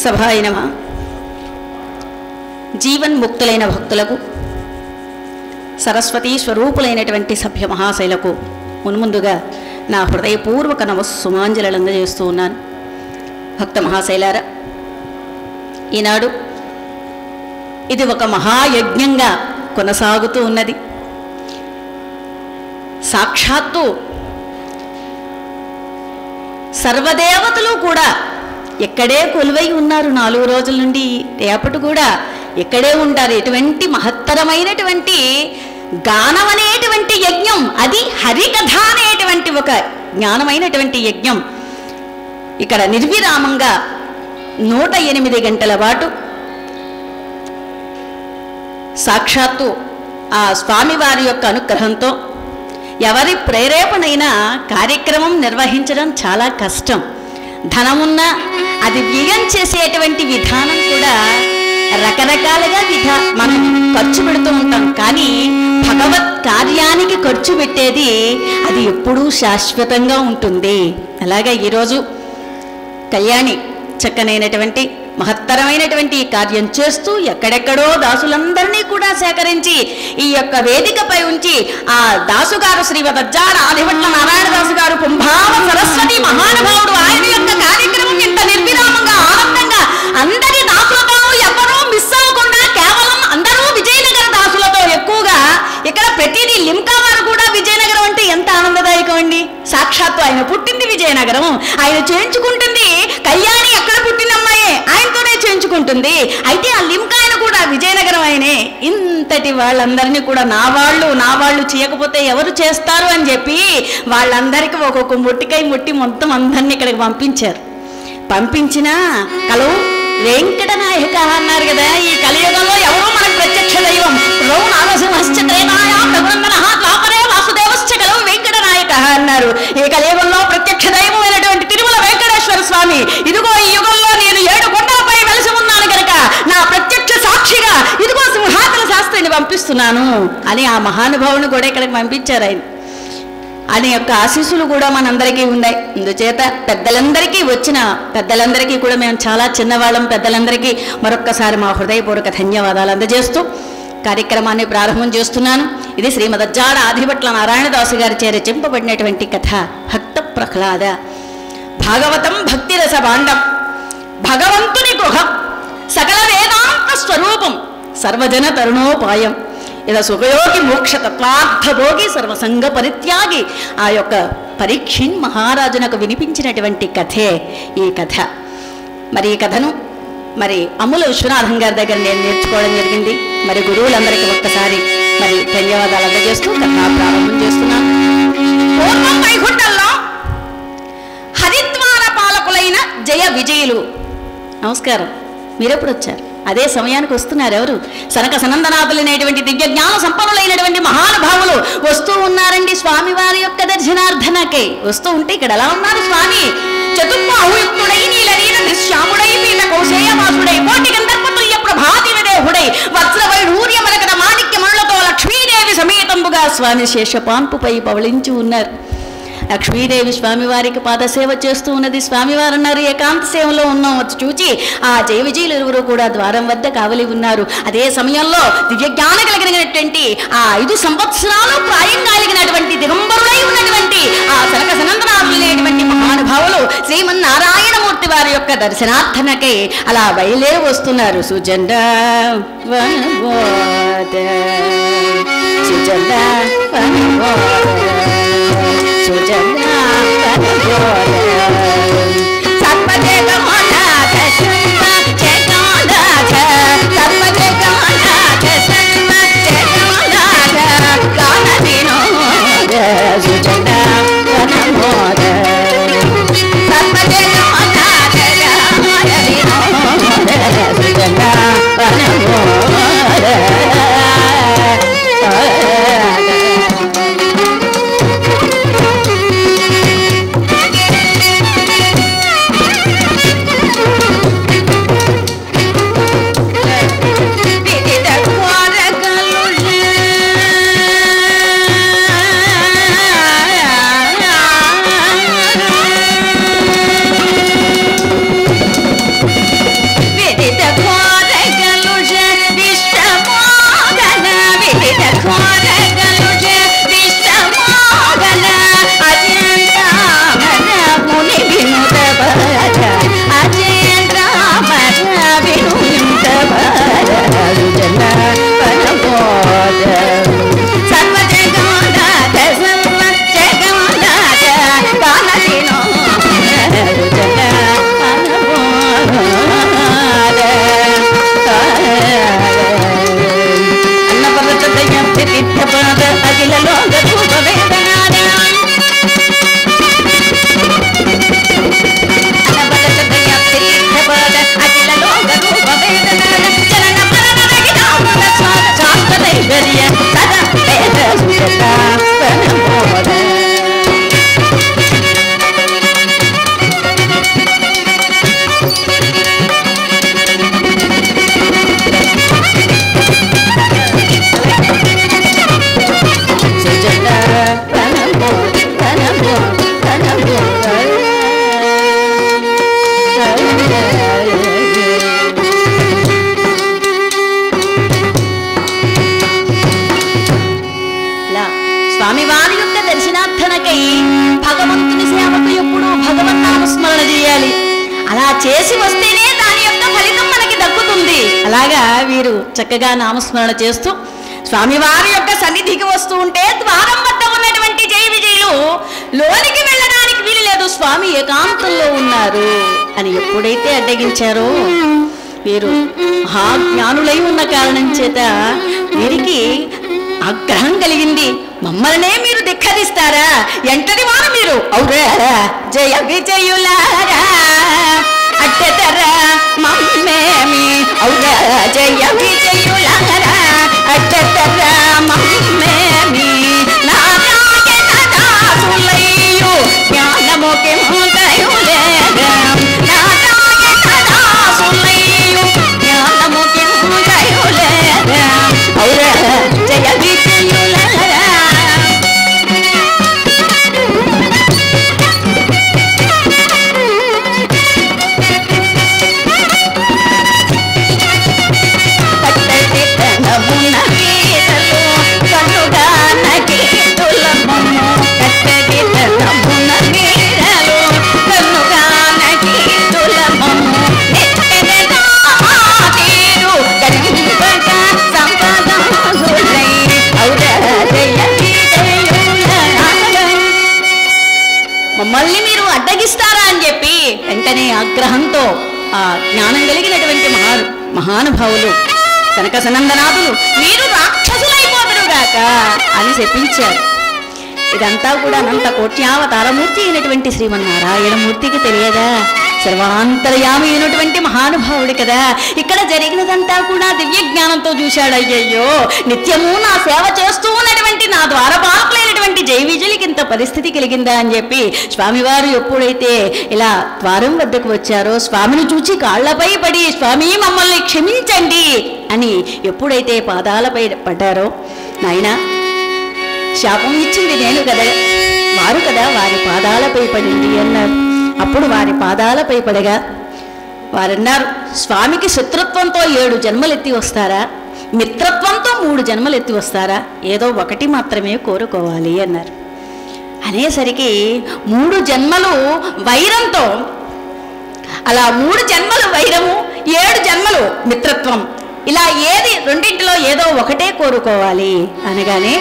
సభాయ నమః. జీవన్ముక్తులైన భక్తులకు, సరస్వతీ స్వరూపులైనటువంటి సభ్య మహాశైలకు మున్ముందుగా నా హృదయపూర్వక నమస్సుమాంజలు అందజేస్తూ ఉన్నాను. భక్త మహాశైలారా, ఈనాడు ఇది ఒక మహాయజ్ఞంగా కొనసాగుతూ ఉన్నది. సాక్షాత్తు సర్వదేవతలు కూడా ఎక్కడే కొలువై ఉన్నారు. 4 రోజుల నుండి రేపటి కూడా ఎక్కడే ఉంటారు. ఎటువంటి మహత్తరమైనటువంటి గానం అనేటువంటి యజ్ఞం, అది హరికథ అనేటువంటి ఒక జ్ఞానమైనటువంటి యజ్ఞం ఇక్కడ నిర్విరామంగా 108 గంటల పాటు సాక్షాత్తు ఆ స్వామివారి యొక్క అనుగ్రహంతో ఎవరి ప్రేరేపణైనా కార్యక్రమం నిర్వహించడం చాలా కష్టం. ధనమున్నా అది వ్యయం చేసేటువంటి విధానం కూడా రకరకాలుగా మనం ఖర్చు పెడుతూ ఉంటాం. కానీ భగవత్ కార్యానికి ఖర్చు పెట్టేది అది ఎప్పుడూ శాశ్వతంగా ఉంటుంది. అలాగే ఈరోజు కళ్యాణి చక్కనైనటువంటి మహత్తరమైనటువంటి కార్యం చేస్తూ ఎక్కడెక్కడో దాసులందరినీ కూడా సేకరించి ఈ యొక్క వేదికపై ఉంచి ఆ దాసుగారు శ్రీవదజ్జాడ ఆదిభట్ల నారాయణ దాసు గారు కుంభావ సరస్వతి మహానుభావుడు ఆయన యొక్క కార్యక్రమం ఇంత నిర్విరామంగా ఆనందంగా అందరి దాసులతో ఎవరూ మిస్ అవ్వకుండా కేవలం అందరూ విజయనగర దాసులతో ఎక్కువగా ఇక్కడ ప్రతిదీ లింకా వారు కూడా విజయనగరం అంటే ఎంత ఆనందదాయకం అండి. సాక్షాత్తు ఆయన పుట్టింది విజయనగరం, ఆయన చేయించుకుంటుంది కళ్యాణి ఎక్కడ పుట్టిన అమ్మాయే ఆయనతోనే చేయించుకుంటుంది. అయితే ఆ లింకాయన కూడా విజయనగరం ఆయనే. ఇంతటి వాళ్ళందరినీ కూడా నా వాళ్ళు చేయకపోతే ఎవరు చేస్తారు అని చెప్పి వాళ్ళందరికీ ఒక్కొక్క ముట్టికాయ ముట్టి మొత్తం అందరినీ ఇక్కడికి పంపించినా కలవు వెంకటనాయక అన్నారు కదా. ఈ కలియుగంలో ఎవరో మనకు ప్రత్యక్ష దైవం వాసుదేవశ్చ కలవు వెంకటనాయక అన్నారు. ఈ కలియుగంలో ప్రత్యక్ష దైవమైనటువంటి తిరుమల వెంకటేశ్వర స్వామి ఇదిగో ఈ యుగంలో నేను 7 కొండలపై వెలిసి ఉన్నాను కనుక నా ప్రత్యక్ష సాక్షిగా ఇదిగో సింహాచల శాస్త్రిని పంపిస్తున్నాను అని ఆ మహానుభావుని కూడా ఇక్కడికి పంపించారు. ఆయన యొక్క ఆశీస్సులు కూడా మనందరికీ ఉన్నాయి. అందుచేత పెద్దలందరికీ కూడా మేము చాలా చిన్నవాళ్ళం. పెద్దలందరికీ మరొక్కసారి మా హృదయపూర్వక ధన్యవాదాలు అందజేస్తూ కార్యక్రమాన్ని ప్రారంభం చేస్తున్నాను. ఇది శ్రీమదజ్జాడ ఆదిభట్ల నారాయణదాసు గారి చే రచింపబడినటువంటి కథ భక్త ప్రహ్లాద. భాగవతం భక్తిరస భాండం, భగవంతుని గృహం, సకల వేదాంత స్వరూపం, సర్వజన తరుణోపాయం, ఇలా సుఖయోగి మోక్ష తత్వార్థభోగి సర్వసంగ పరిత్యాగి ఆ యొక్క పరీక్షిన్ మహారాజునకు వినిపించినటువంటి కథే ఈ కథ. మరి ఈ కథను అమ్ముల విశ్వనాథం గారి దగ్గర నేను నేర్చుకోవడం జరిగింది. మరి గురువులందరికీ ఒక్కసారి ధన్యవాదాలు అందజేస్తూ కథ ప్రారంభం చేస్తున్నాను. పూర్వం వైకుంఠంలో హరిద్వార పాలకులైన జయ విజయులు, నమస్కారం, మీరెప్పుడు వచ్చారు? అదే సమయానికి వస్తున్నారు. ఎవరు? సనక సనందనాథులైనటువంటి దివ్య జ్ఞాన సంపన్నులైనటువంటి మహానుభావులు వస్తూ ఉన్నారండి స్వామివారి యొక్క దర్శనార్థనకై. వస్తూ ఉంటే ఇక్కడ ఎలా ఉన్నారు స్వామి? చతుర్బాహుయుక్తుడై నీలనీల నిశ్యాముడై పీత కౌశేయవాసుడై కోటి గంధర్వతుల్య ప్రభాతి విదేహుడై వజ్రవైఢూర్యమలకద మాణిక్యమణులతో లక్ష్మీదేవి సమేతంబుగా స్వామి శేషపాన్పుపై పవళించి ఉన్నారు. లక్ష్మీదేవి స్వామివారికి పాదసేవ చేస్తూ ఉన్నది. స్వామివారు అన్నారు ఏకాంత సేవలో ఉన్నాం. చూచి ఆ జయ విజయులు ఇరువురు కూడా ద్వారం వద్ద కావలి ఉన్నారు. అదే సమయంలో దివ్యజ్ఞానం కలిగినటువంటి ఆ 5 సంవత్సరాలు ప్రాయంగా కలిగినటువంటి దిగంబరులై ఉన్నటువంటి ఆ సనక సనందనాథులైనటువంటి మహానుభావులు శ్రీమన్నారాయణమూర్తి వారి యొక్క దర్శనార్థనకై అలా బయలుదేరి వస్తున్నారు. సుజండ చేసి వస్తేనే దాని యొక్క ఫలితం మనకి దక్కుతుంది. అలాగా వీరు చక్కగా నామస్మరణ చేస్తూ స్వామివారి యొక్క సన్నిధికి వస్తూ ఉంటే ద్వారం వద్ద ఉన్నటువంటి జయ విజయులు లోనికి వెళ్ళడానికి వీలు లేదు, స్వామి ఏకాంతంలో ఉన్నారు అని ఎప్పుడైతే అడ్డగించారో వీరు మహాజ్ఞానులై ఉన్న కారణం చేత వీరికి ఆగ్రహం కలిగింది. మమ్మల్నే మీరు ధిక్కరిస్తారా? ఎంతటి వారు మీరు? అవురా జయ విజయులారా అడ్డతరా మమ్మేమి? అవురా జయ విజయులారా అడ్డతరా మమ్మేమి? నారాయణ దాసులయ్యు జ్ఞానముకి ముందయులేగా, నారాయణ దాసులయ్యు జ్ఞానముకి ముందయులేగా. అవురా జయ విజయులారా మమ్మల్ని మీరు అడ్డగిస్తారా అని చెప్పి వెంటనే ఆగ్రహంతో ఆ జ్ఞానం కలిగినటువంటి మహానుభావులు కనక సనందనాథులు మీరు రాక్షసులైపోతురుగాక అని చెప్పించారు. ఇదంతా కూడా అనంత కోట్యావతారమూర్తి అయినటువంటి శ్రీమన్నారాయణమూర్తికి తెలియదా? సర్వాంతర్యామి అయినటువంటి మహానుభావుడు కదా. ఇక్కడ జరిగినదంతా కూడా దివ్య జ్ఞానంతో చూశాడు. అయ్యయ్యో, నిత్యము నా సేవ చేస్తూ ఉన్నటువంటి నా ద్వారపాలకులైనటువంటి జయ విజయులకి ఇంత పరిస్థితి కలిగిందా అని చెప్పి స్వామివారు ఎప్పుడైతే ఇలా ద్వారం వద్దకు వచ్చారో స్వామిని చూచి కాళ్లపై పడి స్వామి మమ్మల్ని క్షమించండి అని ఎప్పుడైతే పాదాలపై పడ్డారో, నాయనా శాపం ఇచ్చింది నేను కదా, వారు కదా, వారి పాదాలపై పడింది అన్నారు. అప్పుడు వారి పాదాలపై పడగా వారన్నారు, స్వామికి శత్రుత్వంతో 7 జన్మలెత్తి వస్తారా, మిత్రత్వంతో 3 జన్మలెత్తి వస్తారా? ఏదో ఒకటి మాత్రమే కోరుకోవాలి అన్నారు. అనేసరికి 3 జన్మలు వైరంతో, అలా 3 జన్మలు వైరము, 7 జన్మలు మిత్రత్వం, ఇలా ఏది రెండింటిలో ఏదో ఒకటే కోరుకోవాలి అనగానే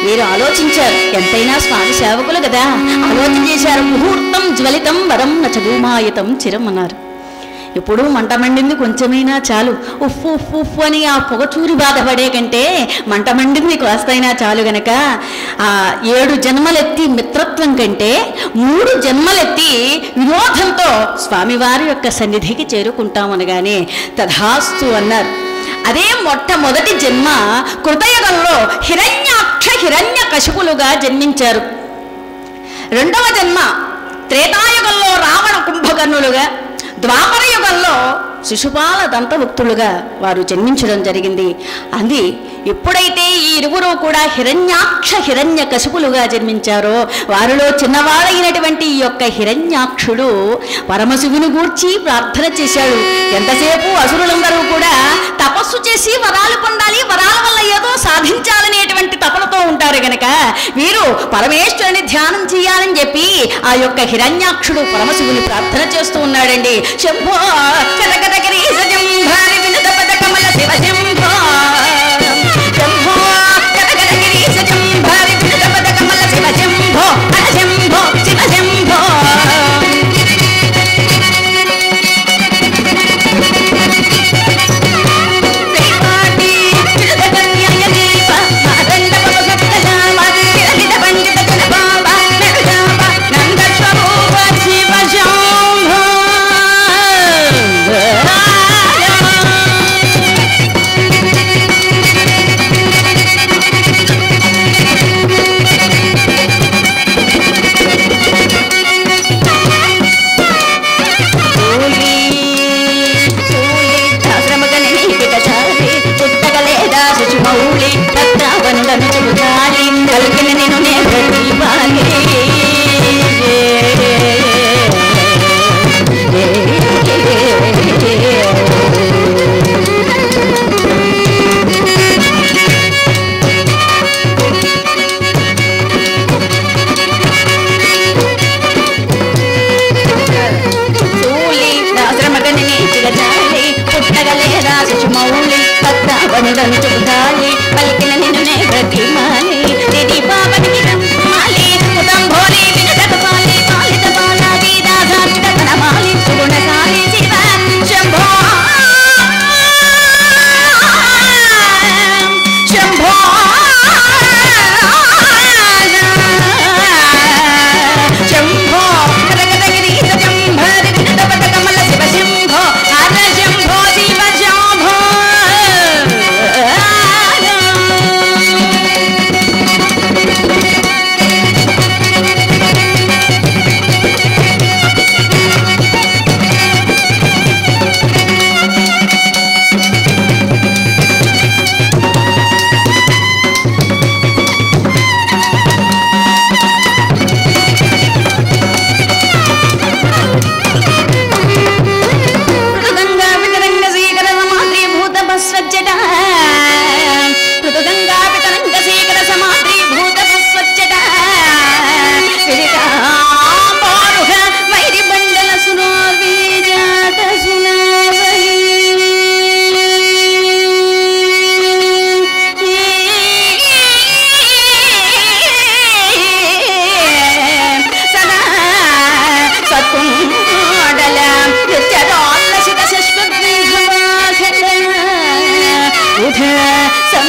వీరు ఆలోచించారు. ఎంతైనా స్వామి సేవకులు కదా, ఆలోచన చేశారు. ముహూర్తం జ్వలితం వరం నచభూమాయతం చిరం అన్నారు. ఎప్పుడూ మంట మండింది కొంచెమైనా చాలు, ఉఫ్ఫు ఉఫ్ఫు ఉఫ్ఫు అని ఆ పొగచూరి బాధపడే కంటే మంట మండింది కాస్తైనా చాలు గనక ఆ 7 జన్మలెత్తి మిత్రత్వం కంటే 3 జన్మలెత్తి విరోధంతో స్వామివారి యొక్క సన్నిధికి చేరుకుంటామనగానే తథాస్తు అన్నారు. అదే మొట్టమొదటి జన్మ కృతయుగంలో హిరణ్య కశిపులుగా జన్మించారు. 2వ జన్మ త్రేతాయుగంలో రావణ కుంభకర్ణులుగా, ద్వాపర యుగంలో శిశుపాల దంతభుక్తులుగా వారు జన్మించడం జరిగింది. అది ఎప్పుడైతే ఈ ఇరువురు కూడా హిరణ్య కశిపులుగా జన్మించారో వారిలో చిన్నవాడైనటువంటి ఈ యొక్క హిరణ్యాక్షుడు పరమశివుని గూర్చి ప్రార్థన చేశాడు. ఎంతసేపు అసురులందరూ కూడా తపస్సు చేసి వరాలు పొందాలి, వరాల వల్ల ఏదో సాధించాలనేటువంటి తపనతో ఉంటారు గనక వీరు పరమేశ్వరుని ధ్యానం చేయాలని చెప్పి ఆ యొక్క హిరణ్యాక్షుడు పరమశివుని ప్రార్థన చేస్తూ ఉన్నాడండి. శంభో కటకటగిరి సజంభారి వినుత పద కమల శివ శంభో, శంభో కటకటగిరి సజంభారి వినుత పద కమల శివ శంభో, శంభో శివ శంభో.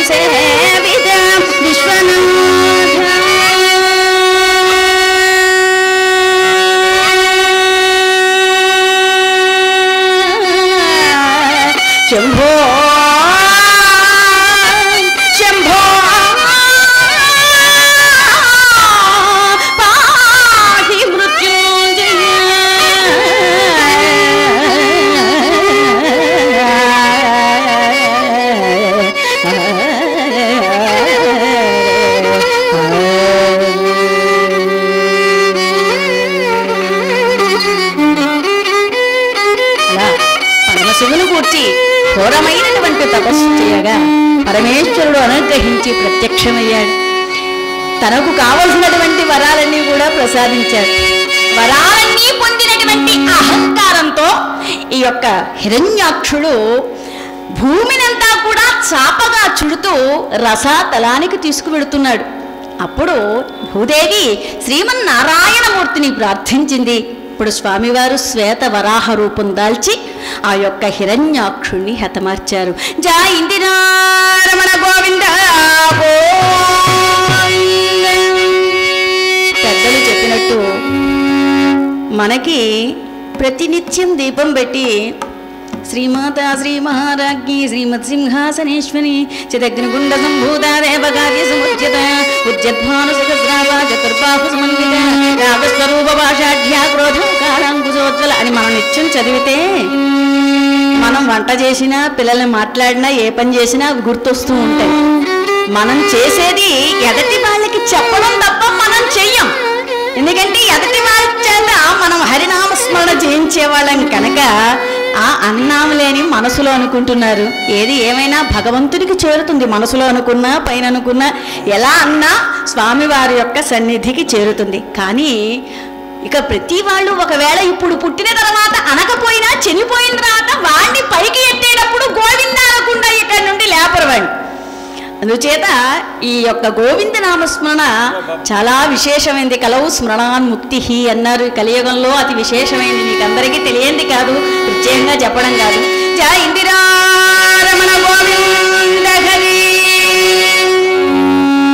సేవిత విశ్వనాథ శంభో శంభో పాహి మృత్యుంజయ పరమశివుని కూర్చి ఘోరమైనటువంటి తపస్సు చేయగా పరమేశ్వరుడు అనుగ్రహించి ప్రత్యక్షమయ్యాడు. తనకు కావలసినటువంటి వరాలన్నీ కూడా ప్రసాదించాడు. వరాలన్నీ పొందినటువంటి అహంకారంతో ఈ యొక్క హిరణ్యాక్షుడు భూమినంతా కూడా చాపగా చుడుతూ రసాతలానికి తీసుకువెడుతున్నాడు. అప్పుడు భూదేవి శ్రీమన్నారాయణమూర్తిని ప్రార్థించింది. ఇప్పుడు స్వామివారు శ్వేత వరాహ రూపం దాల్చి ఆ యొక్క హిరణ్యాక్షుణ్ణి హతమార్చారు. జై ఇందిరారమణ గోవింద. పెద్దలు చెప్పినట్టు మనకి ప్రతినిత్యం దీపం పెట్టి శ్రీమాత శ్రీ మహారాజ్ఞి శ్రీమత్ సింహాసనేశ్వరి చిదగ్నిగుండ సంభూత దేవకార్య సముద్యత ఉజ్జద్భాను సహస్రాభ చతుర్బాహు సమన్విత రాగస్వరూప భాషాఢ్యా క్రోధం కాళాంకుశోజ్వల అని మనం నిత్యం చదివితే మనం వంట చేసినా పిల్లల్ని మాట్లాడినా ఏ పని చేసినా అవి గుర్తొస్తూ ఉంటాయి. మనం చేసేది ఎదటి వాళ్ళకి చెప్పడం తప్ప మనం చెయ్యం. ఎందుకంటే ఎదటి వాళ్ళ చేత మనం హరినామస్మరణ చేయించేవాళ్ళం కనుక ఆ అన్నాం లేని మనసులో అనుకుంటున్నారు. ఏది ఏమైనా భగవంతుడికి చేరుతుంది. మనసులో అనుకున్నా పైన అనుకున్నా ఎలా అన్నా స్వామివారి యొక్క సన్నిధికి చేరుతుంది. కానీ ఇక ప్రతి వాళ్ళు ఒకవేళ ఇప్పుడు పుట్టిన తర్వాత అనకపోయినా చనిపోయిన తర్వాత వాడిని పైకి ఎత్తేటప్పుడు గోవింద అనకుండా ఇక్కడి నుండి లేపరవాడిని. అందుచేత ఈ యొక్క గోవింద నామస్మరణ చాలా విశేషమైంది. కలవు స్మరణాన్ముక్తి అన్నారు. కలియుగంలో అతి విశేషమైంది. మీకు అందరికీ తెలియంది కాదు, ప్రత్యేకంగా చెప్పడం కాదు. జై ఇందిరారమణ గోవింద హరి.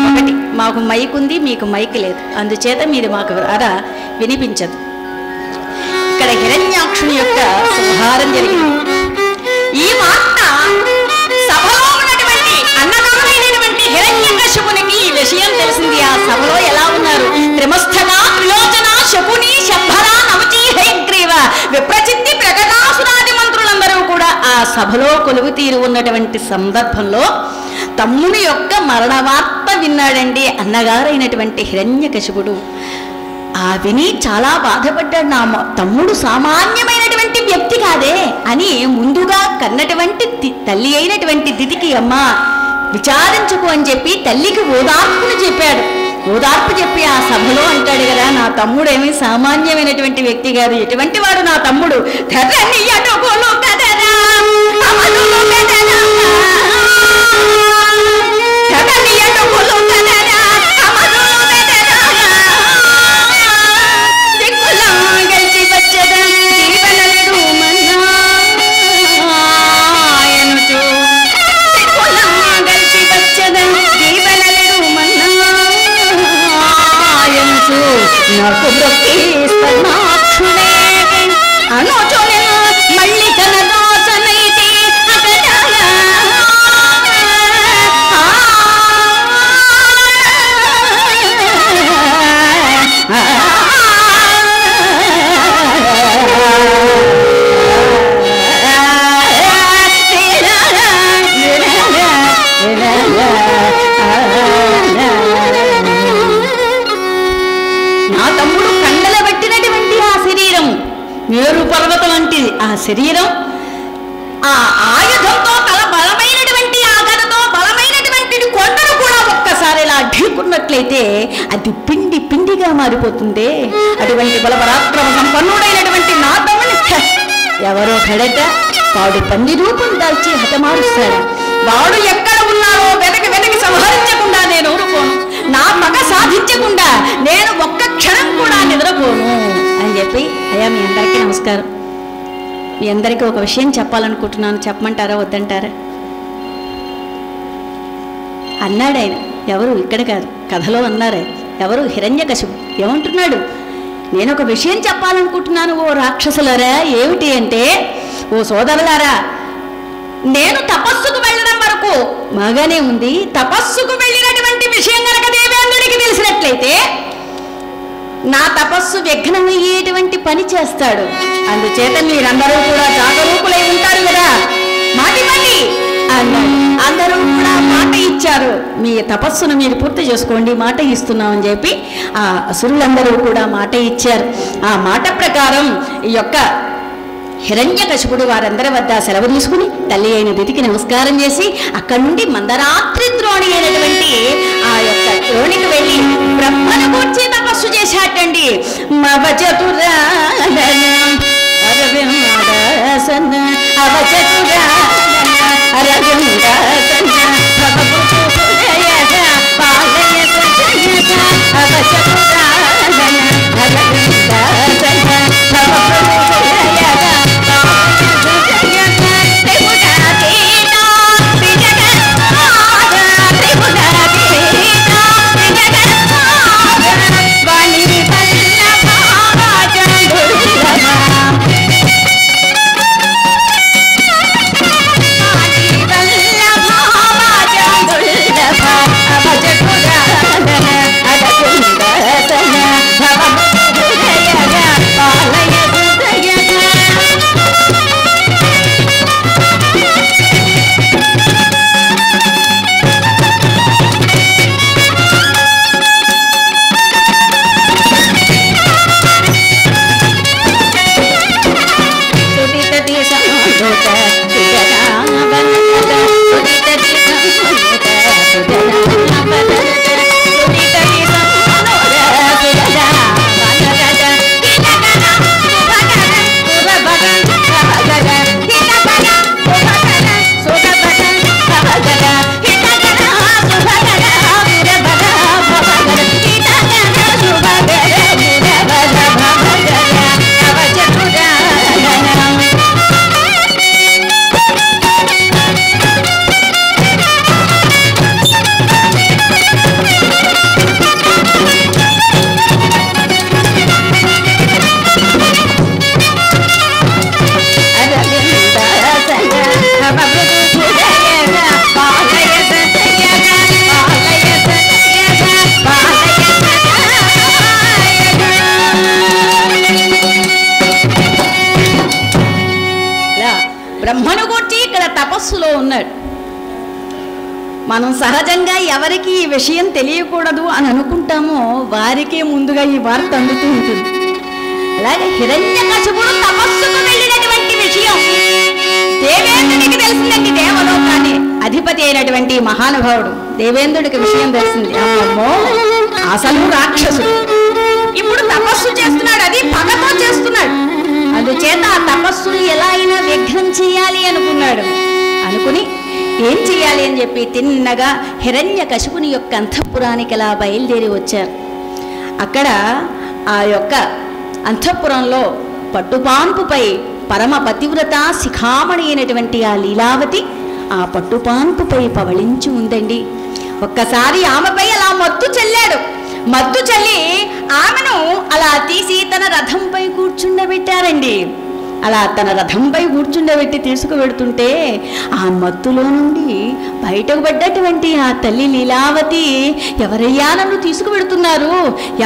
ఒకటి, మాకు మైక్ ఉంది, మీకు మైక్ లేదు. అందుచేత మీరు మాకు ద్వారా వినిపించదు. ఇక్కడ హిరణ్యాక్షుని యొక్క సంహారం జరిగింది. ఈ వార్త సభలో ఉన్నటువంటి అన్నదానమైనటువంటి హిరణ్యకశిపునికి ఈ విషయం తెలిసింది. ఆ సభలో ఎలా ఉన్నారు? త్రిమస్థగా త్రిలోచన శకుని శంభర నవచి హయగ్రీవ విప్రచిత్తి ప్రగటాసురాది మంత్రులందరూ కూడా ఆ సభలో కొలువు తీరు ఉన్నటువంటి సందర్భంలో తమ్ముని యొక్క మరణ వార్త విన్నాడండి అన్నగారైనటువంటి హిరణ్యకశిపుడు. ఆ విని చాలా బాధపడ్డాడు. నా తమ్ముడు సామాన్యమైనటువంటి వ్యక్తి కాదే అని ముందుగా కన్నటువంటి తల్లి అయినటువంటి దితికి అమ్మ విచారించుకు అని చెప్పి తల్లికి ఓదార్పును చెప్పాడు. ఓదార్పు చెప్పి ఆ సభలో అంటాడు కదా, నా తమ్ముడేమీ సామాన్యమైనటువంటి వ్యక్తి కాదు. ఎటువంటి వాడు నా తమ్ముడు? నాకు మళ్ళీ కనదోచనైతే నా తమ్ముడు కండల పట్టినటువంటి ఆ శరీరం, మేరు పర్వతం వంటిది ఆ శరీరం, ఆ ఆయుధంతో తల బలమైనటువంటి ఆగడతో బలమైనటువంటి కొండను కూడా ఒక్కసారి ఇలా ఢీకున్నట్లయితే అది పిండి పిండిగా మారిపోతుంది. అటువంటి బలపరాక్రమ సంపన్నుడైనటువంటి నా తమ్ముని ఎవరో కడట వాడు పంది రూపం దాల్చి హతమారుస్తాడు. వాడు ఎక్కడ ఉన్నాడో వెనక వెనక సంహరించకుండా నేను ఊరుకోను, నా పగ సాధించకుండా నేను ఒక్క క్షణం కూడా నిద్రపోను అని చెప్పి, అయ్యా మీ అందరికీ నమస్కారం, మీ అందరికీ ఒక విషయం చెప్పాలనుకుంటున్నాను, చెప్పమంటారా వద్దంటారా? అన్నాడు ఆయన. ఎవరు? ఇక్కడ కాదు, కథలో అన్నారు. ఎవరు? హిరణ్యకశిపుడు. ఏమంటున్నాడు? నేను ఒక విషయం చెప్పాలనుకుంటున్నాను ఓ రాక్షసులారా. ఏమిటి అంటే, ఓ సోదరులారా, నేను తపస్సుకు వెళ్ళడం వరకు బాగానే ఉంది. తపస్సుకు వెళ్ళినటువంటి విషయం కనుక దేవేంద్రుడికి తెలిసినట్లయితే నా తపస్సు విఘ్నమయ్యేటువంటి పని చేస్తాడు. అందుచేత మీరందరూ కూడా జాగరూకులై ఉంటారు కదా, మాటివ్వండి అన్నాడు. అందరూ కూడా మాట ఇచ్చారు. మీ తపస్సును మీరు పూర్తి చేసుకోండి, మాట ఇస్తున్నామని చెప్పి ఆ అసురులందరూ కూడా మాట ఇచ్చారు. ఆ మాట ప్రకారం ఈ యొక్క హిరణ్యకశిపుడు వారందరి వద్ద సెలవు తీసుకుని తల్లి అయిన దితికి నమస్కారం చేసి అక్కడి నుండి మందరాత్రి ద్రోణి అయినటువంటి ఆ యొక్క ద్రోణికి వెళ్ళి బ్రహ్మను కూర్చి తపస్సు చేశాటండి. బ్రహ్మను గూర్చి ఇక్కడ తపస్సులో ఉన్నాడు. మనం సహజంగా ఎవరికి ఈ విషయం తెలియకూడదు అని అనుకుంటామో వారికే ముందుగా ఈ వార్త అందుతూ ఉంటుంది. అలాగే హిరణ్యకశిపుడు తపస్సుకు వెళ్ళినటువంటి విషయం దేవేంద్రుడికి తెలిసిందండి. దేవలోకాన్ని అధిపతి అయినటువంటి మహానుభావుడు దేవేంద్రుడికి విషయం తెలిసింది. అమ్మో, అసలు రాక్షసుడు ఇప్పుడు తపస్సు చేస్తున్నాడు, అది పగతో చేస్తున్నాడు. అందుచేత ఆ తపస్సును ఎలా అయినా విఘ్నం చేయాలి అనుకున్నాడు. అనుకుని ఏం చెయ్యాలి అని చెప్పి తిన్నగా హిరణ్యకశిపుని యొక్క అంతఃపురానికి అలా బయలుదేరి వచ్చారు. అక్కడ ఆ యొక్క అంతఃపురంలో పట్టుపాన్పుపై పరమ పతివ్రత శిఖామణి అయినటువంటి ఆ లీలావతి ఆ పట్టుపాన్పుపై పవళించి ఉందండి. ఒక్కసారి ఆమెపై అలా మత్తు చల్లాడు. మత్తు చల్లి ఆమెను అలా తీసి తన రథంపై కూర్చుండబెట్టారండి. అలా తన రథంపై కూర్చుండబెట్టి తీసుకువెడుతుంటే ఆ మత్తులో నుండి బయటకు పడ్డటువంటి ఆ తల్లి లీలావతి, ఎవరయ్యా నన్ను తీసుకువెడుతున్నారు?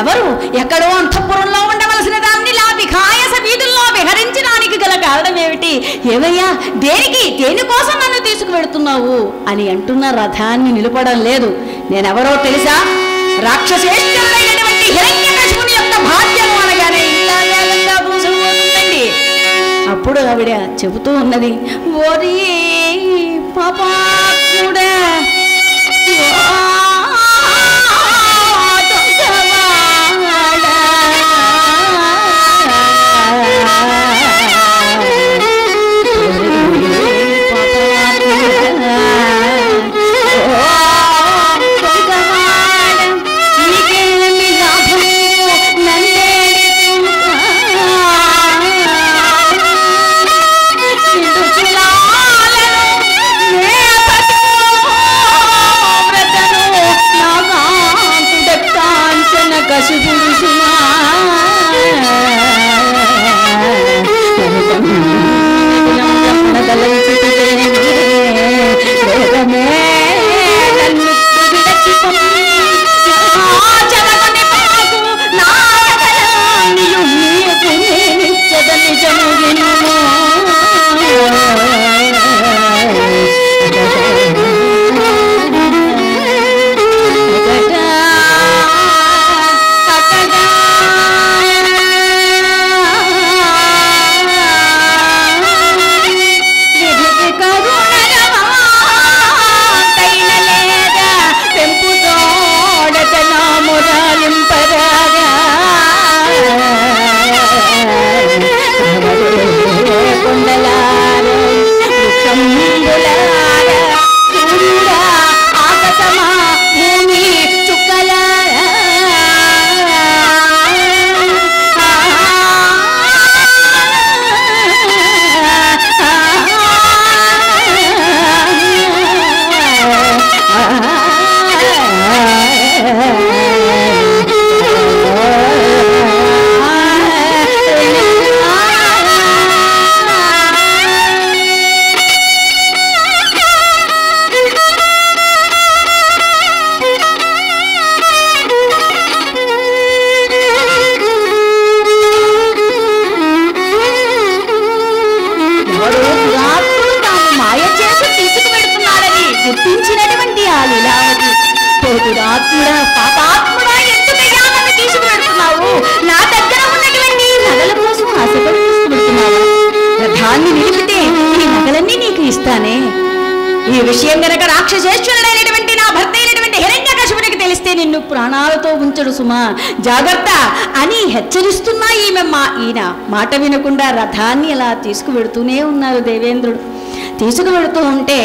ఎవరు? ఎక్కడో అంతఃపురంలో ఉండవలసిన దాన్ని ఇలా విఖాయస వీధుల్లో విహరించడానికి గల కారణం ఏమిటి? ఏవయ్యా, దేనికి, దేనికోసం నన్ను తీసుకువెడుతున్నావు అని అంటున్న రథాన్ని నిలపడం లేదు. నేనెవరో తెలుసా? రాక్షసేశ్వరుడైనటువంటి హిరణ్యకశిపుని యొక్క భాగ్యము అనగానే ఇంత వేగంగా పూసుకుపోతుందండి. అప్పుడు ఆవిడ చెబుతూ ఉన్నది, ఓరి పాపాత్ముడా, ఈ విషయం గనక రాక్షసేశ్వరుడైనటువంటి నా భర్త అయినటువంటి హిరణ్యకశిపునికి తెలిస్తే నిన్ను ప్రాణాలతో ఉంచడు సుమా, జాగ్రత్త అని హెచ్చరిస్తున్నా ఈయన మాట వినకుండా రథాన్ని అలా తీసుకువెడుతూనే ఉన్నారు దేవేంద్రుడు. తీసుకువెడుతూ ఉంటే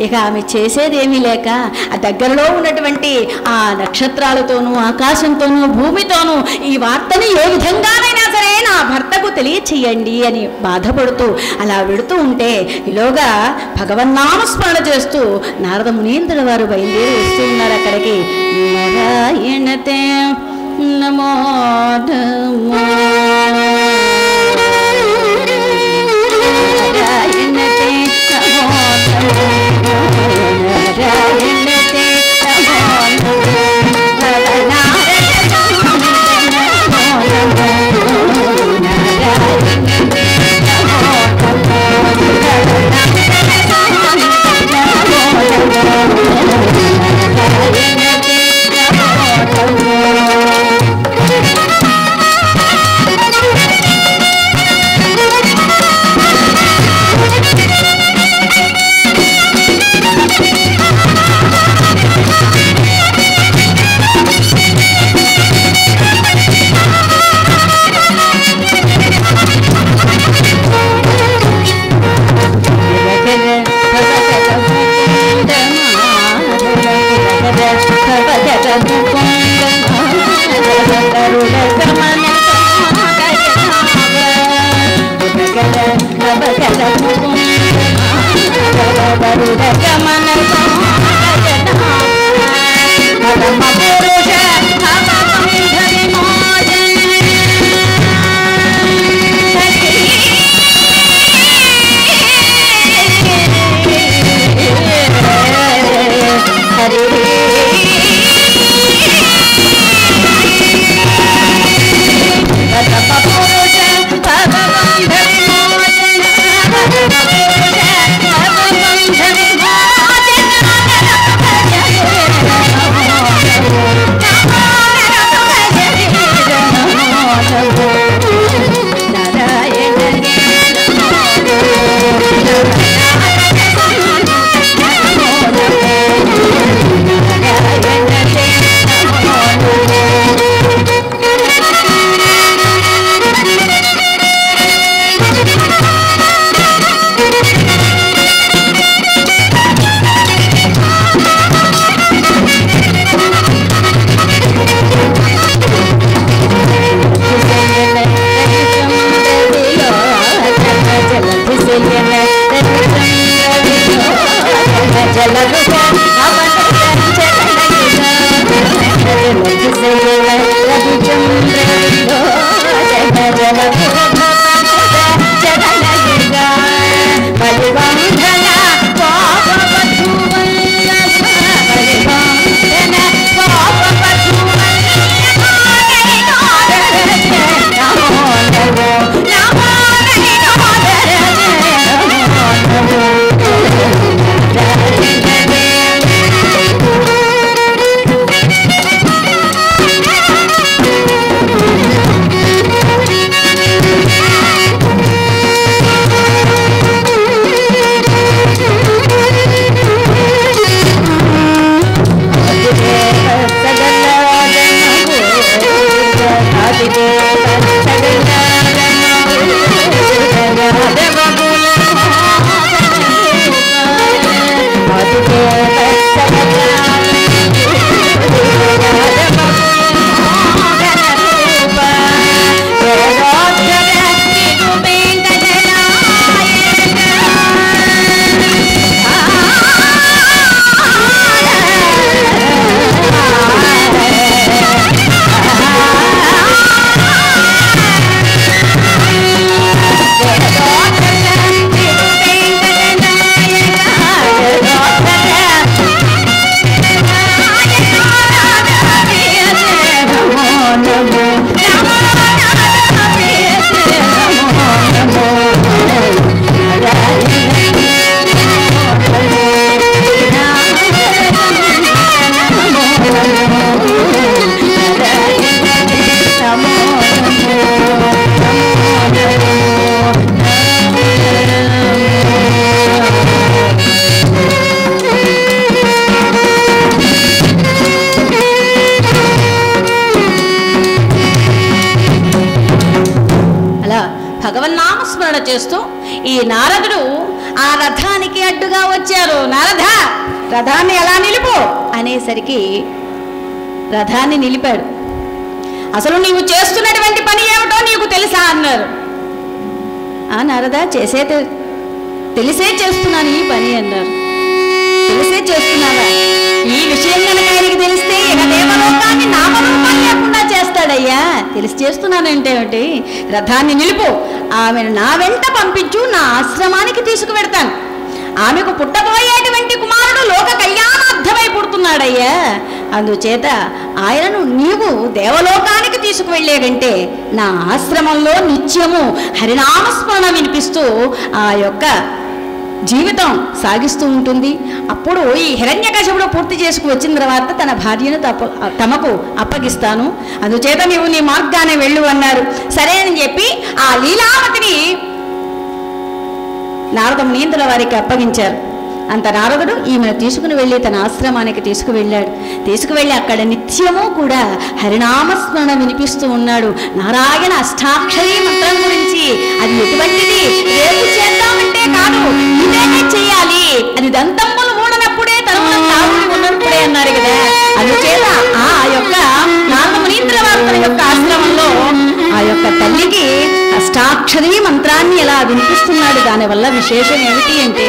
ఇక ఆమె చేసేదేమీ లేక ఆ దగ్గరలో ఉన్నటువంటి ఆ నక్షత్రాలతోనూ ఆకాశంతోనూ భూమితోనూ ఈ వార్తని ఏ విధంగానైనా సరే నా భర్తకు తెలియచేయండి అని బాధపడుతూ అలా వెడుతూ ఉంటే ఈలోగా భగవన్నామస్మరణ చేస్తూ నారద మునీంద్రుల వారు బయలుదేరి వస్తూ ఉన్నారు అక్కడికి. నారాయణతే నమో నమో భగవన్నామస్మరణ చేస్తూ ఈ నారదుడు ఆ రథానికి అడ్డుగా వచ్చారు. నారద, రథాన్ని ఎలా నిలుపు అనేసరికి రథాన్ని నిలిపాడు. అసలు నీవు చేస్తున్నటువంటి పని ఏమిటో నీకు తెలుసా అన్నారు. ఆ నారద, తెలిసే చేస్తున్నాను ఈ పని అన్నారు. తెలిసే చేస్తున్నావా? ఈ విషయం కనుక ఆయనకి తెలిస్తే ఇక దేవలోకాన్ని నామరూపం లేకుండా చేస్తాడయ్యా. తెలిసి చేస్తున్నానంటే ఏమిటి? రథాన్ని నిలుపు, ఆమెను నా వెంట పంపించు, నా ఆశ్రమానికి తీసుకువెడతాను. ఆమెకు పుట్టబోయేటువంటి కుమారుడు లోక కళ్యాణార్థమై పుడుతున్నాడయ్యా. అందుచేత ఆయనను నీవు దేవలోకానికి తీసుకువెళ్ళేటంటే నా ఆశ్రమంలో నిత్యము హరినామస్మరణ వినిపిస్తూ ఆ యొక్క జీవితం సాగిస్తూ ఉంటుంది. అప్పుడు ఈ హిరణ్యకశిపుడు పూర్తి చేసుకు వచ్చిన తర్వాత తన భార్యను తమకు అప్పగిస్తాను, అందుచేత నీవు నీ మార్గానే వెళ్ళు అన్నారు. సరే అని చెప్పి ఆ లీలావతిని నారద మునీంద్రుల వారికి అప్పగించారు. అంత నారదుడు ఈమెను తీసుకుని వెళ్ళి తన ఆశ్రమానికి తీసుకువెళ్ళాడు. తీసుకువెళ్ళి అక్కడ నిత్యము కూడా హరినామస్మరణ వినిపిస్తూ ఉన్నాడు. నారాయణ అష్టాక్షరీ మంత్రం గురించి, అది ఎటువంటిది, రేపు చేద్దామంటే కాదు, ఇదేనే చేయాలి, అది దంతమ్ములు మూడనప్పుడే తరువులను తావులు ఉన్నప్పుడే అన్నారు కదా. అందుచేత ఆ యొక్క నారద మునీంద్రుల వారు తన యొక్క ఆశ్రమంలో ఆ యొక్క తల్లికి అష్టాక్షరీ మంత్రాన్ని ఎలా వినిపిస్తున్నాడు. దానివల్ల విశేషం ఏమిటి అంటే,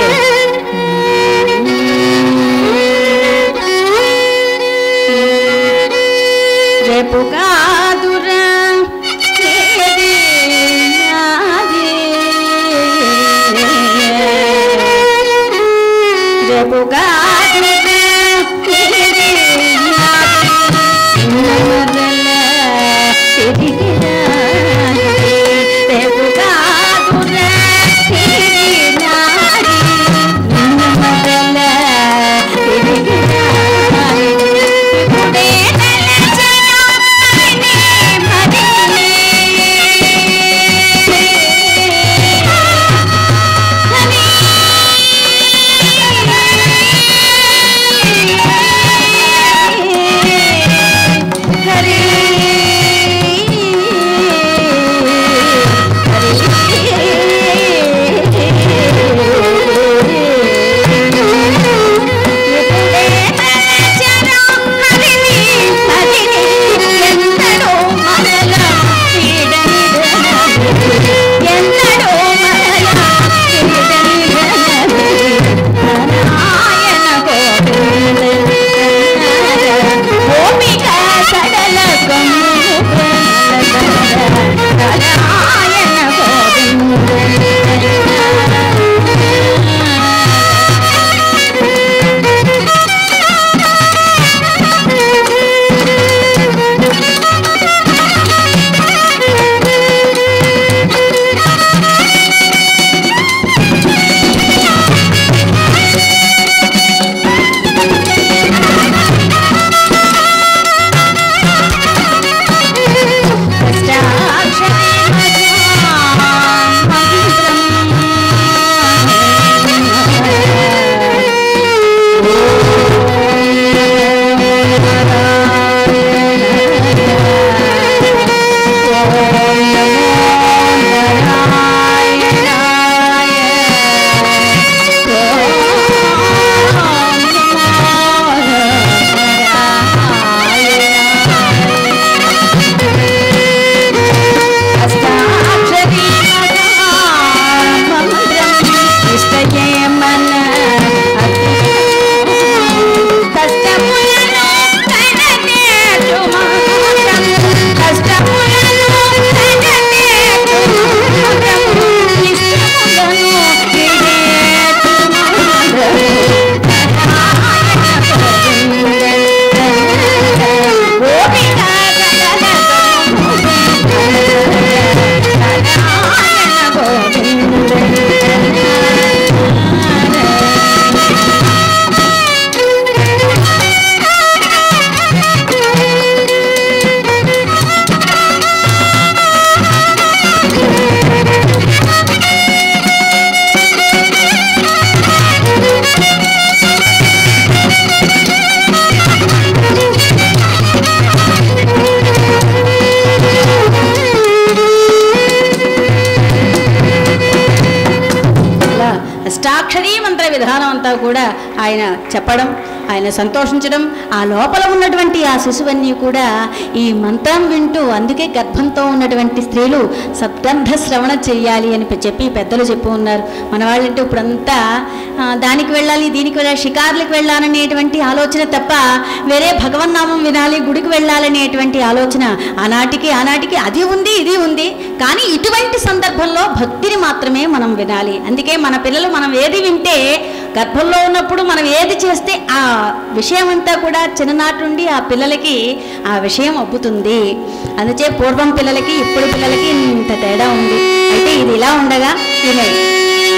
రేపు కాదురా రేపు విధానం అంతా కూడా ఆయన చెప్పడం, ఆయన సంతోషించడం, ఆ లోపల ఉన్నటువంటి ఆ శిశువన్నీ కూడా ఈ మంత్రం వింటూ, అందుకే గర్భంతో ఉన్నటువంటి స్త్రీలు సద్గంధ శ్రవణ చెయ్యాలి అని చెప్పి పెద్దలు చెప్పి ఉన్నారు. మన వాళ్ళంటే ఇప్పుడంతా దానికి వెళ్ళాలి, దీనికి వెళ్ళాలి, షికార్లకు వెళ్ళాలనేటువంటి ఆలోచన తప్ప వేరే భగవన్నామం వినాలి, గుడికి వెళ్ళాలనేటువంటి ఆలోచన ఆనాటికి అది ఉంది, ఇది ఉంది. కానీ ఇటువంటి సందర్భంలో భక్తిని మాత్రమే మనం వినాలి. అందుకే మన పిల్లలు మనం ఏది వింటే, గర్భంలో ఉన్నప్పుడు మనం ఏది చేస్తే ఆ విషయం అంతా కూడా చిన్ననాటి నుండి ఆ పిల్లలకి ఆ విషయం అబ్బుతుంది. అందుచే పూర్వం పిల్లలకి ఇప్పుడు పిల్లలకి ఇంత తేడా ఉంది. అయితే ఇది ఇలా ఉండగా ఈమె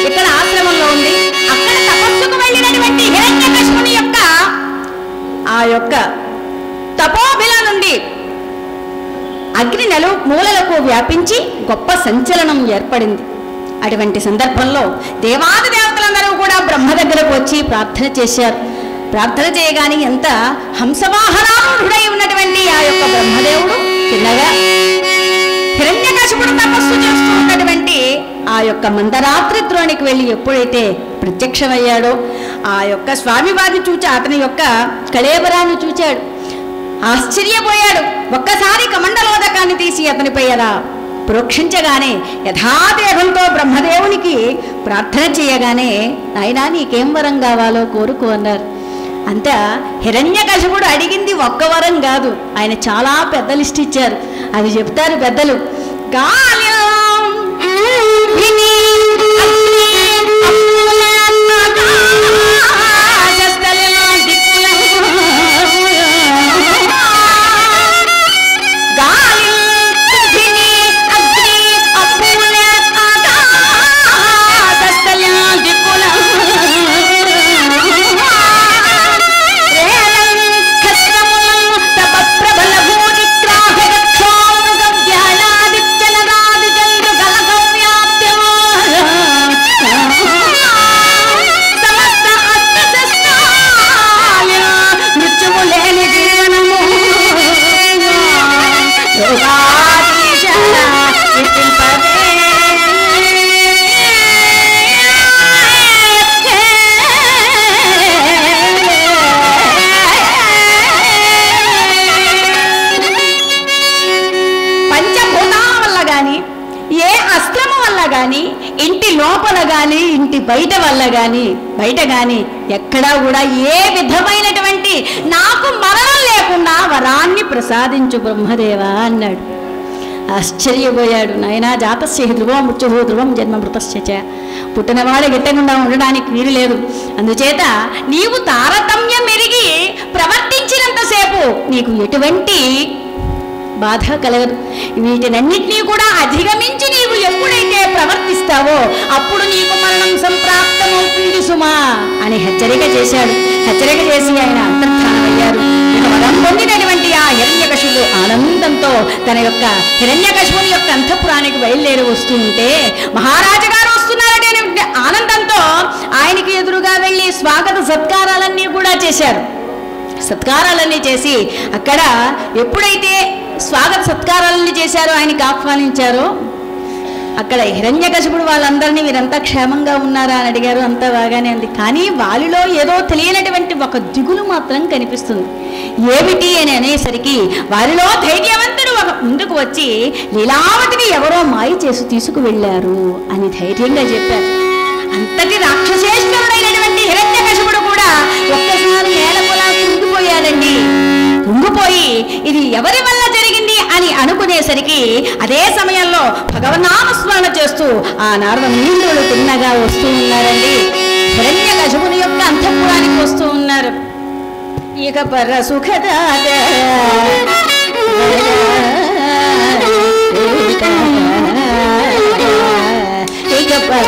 ఇక్కడ ఆశ్రమంలో ఉంది. అక్కడ తపస్సుకు వెళ్ళినటువంటి హిరణ్యకశిపుని యొక్క ఆ యొక్క తపోబిల నుండి అగ్ని మూలలకు వ్యాపించి గొప్ప సంచలనం ఏర్పడింది. అటువంటి సందర్భంలో దేవాది దేవతలందరూ కూడా బ్రహ్మ దగ్గరకు వచ్చి ప్రార్థన చేశారు. ప్రార్థన చేయగానే ఎంత హంసవాహనారూఢుడై ఉన్నటువంటి ఆ యొక్క బ్రహ్మదేవుడు చిన్నగా హిరణ్యకశిపుడు తపస్సు చేస్తూ ఉన్నటువంటి ఆ యొక్క మందరాత్రి ద్రోణికి వెళ్ళి ఎప్పుడైతే ప్రత్యక్షమయ్యాడో ఆ యొక్క స్వామివారిని చూచి అతని యొక్క కళేబరాన్ని చూచాడు, ఆశ్చర్యపోయాడు. ఒక్కసారి కమండలోదకాన్ని తీసి అతనిపై అలా ప్రోక్షించగానే యథాదేహంతో బ్రహ్మదేవునికి ప్రార్థన చేయగానే, నాయనా నీకేం వరం కావాలో కోరుకో అన్నారు. అంతా హిరణ్యకశిపుడు అడిగింది ఒక్క వరం కాదు, ఆయన చాలా పెద్ద లిస్ట్ ఇచ్చారు. అది చెప్తారు పెద్దలు. ఇంటి లోపల కానీ ఇంటి బయట కానీ ఎక్కడా కూడా ఏ విధమైనటువంటి నాకు మరణం లేకుండా వరాన్ని ప్రసాదించు బ్రహ్మదేవా అన్నాడు. ఆశ్చర్యపోయాడు. నాయనా జాతస్య ధ్రువం మృత్యుహో ధ్రువం జన్మ మృతస్య, పుట్టినవాడు గిట్టకుండా ఉండడానికి వీలు లేదు. అందుచేత నీవు తారతమ్యం మెరిగి ప్రవర్తించినంతసేపు నీకు ఎటువంటి బాధ కలగదు. వీటినన్నింటినీ కూడా అధిగమించి నీవు ఎప్పుడైతే ప్రవర్తిస్తావో అప్పుడు నీకు మరణం సంప్రాప్తమవుతుంది సుమా అని హెచ్చరిక చేశాడు. హెచ్చరిక చేసి ఆయన అంతర్ధానమయ్యారు. వరం పొందినటువంటి ఆ హిరణ్యకశిపుడు ఆనందంతో తన యొక్క హిరణ్యకశిపుని యొక్క అంతఃపురానికి బయలుదేరి వస్తూ ఉంటే మహారాజు గారు వస్తున్నారనే ఆనందంతో ఆయనకి ఎదురుగా వెళ్ళి స్వాగత సత్కారాలన్నీ కూడా చేశారు. సత్కారాలన్నీ చేసి అక్కడ ఎప్పుడైతే స్వాగత సత్కారాలన్నీ చేశారో, ఆయనకి ఆహ్వానించారో, అక్కడ హిరణ్యకశిపుడు వాళ్ళందరినీ వీరంతా క్షేమంగా ఉన్నారా అని అడిగారు. అంతా బాగానే ఉంది. కానీ వాళ్ళలో ఏదో తెలియనటువంటి ఒక దిగులు మాత్రం కనిపిస్తుంది. ఏమిటి అని అనేసరికి వారిలో ధైర్యవంతుడు ఒక ముందుకు వచ్చి లీలావతిని ఎవరో మాయ చేసి తీసుకువెళ్ళారు అని ధైర్యంగా చెప్పారు. అంతటి రాక్షసేశ్వరుడైనటువంటి హిరణ్యకశిపుడు కూడా ఒక్కసారి నేలకొలా కుంగిపోయాడండి. కుంగిపోయి ఇది ఎవరి వల్ల జరిగింది అని అనుకునేసరికి అదే సమయంలో భగవన్నామస్మరణ చేస్తూ ఆ నారద మునీంద్రులు తిన్నగా వస్తూ ఉన్నారండి. హిరణ్యకశిపుని యొక్క అంతఃపురానికి వస్తూ ఉన్నారు. ఇక పర సుఖదాత ఇక పర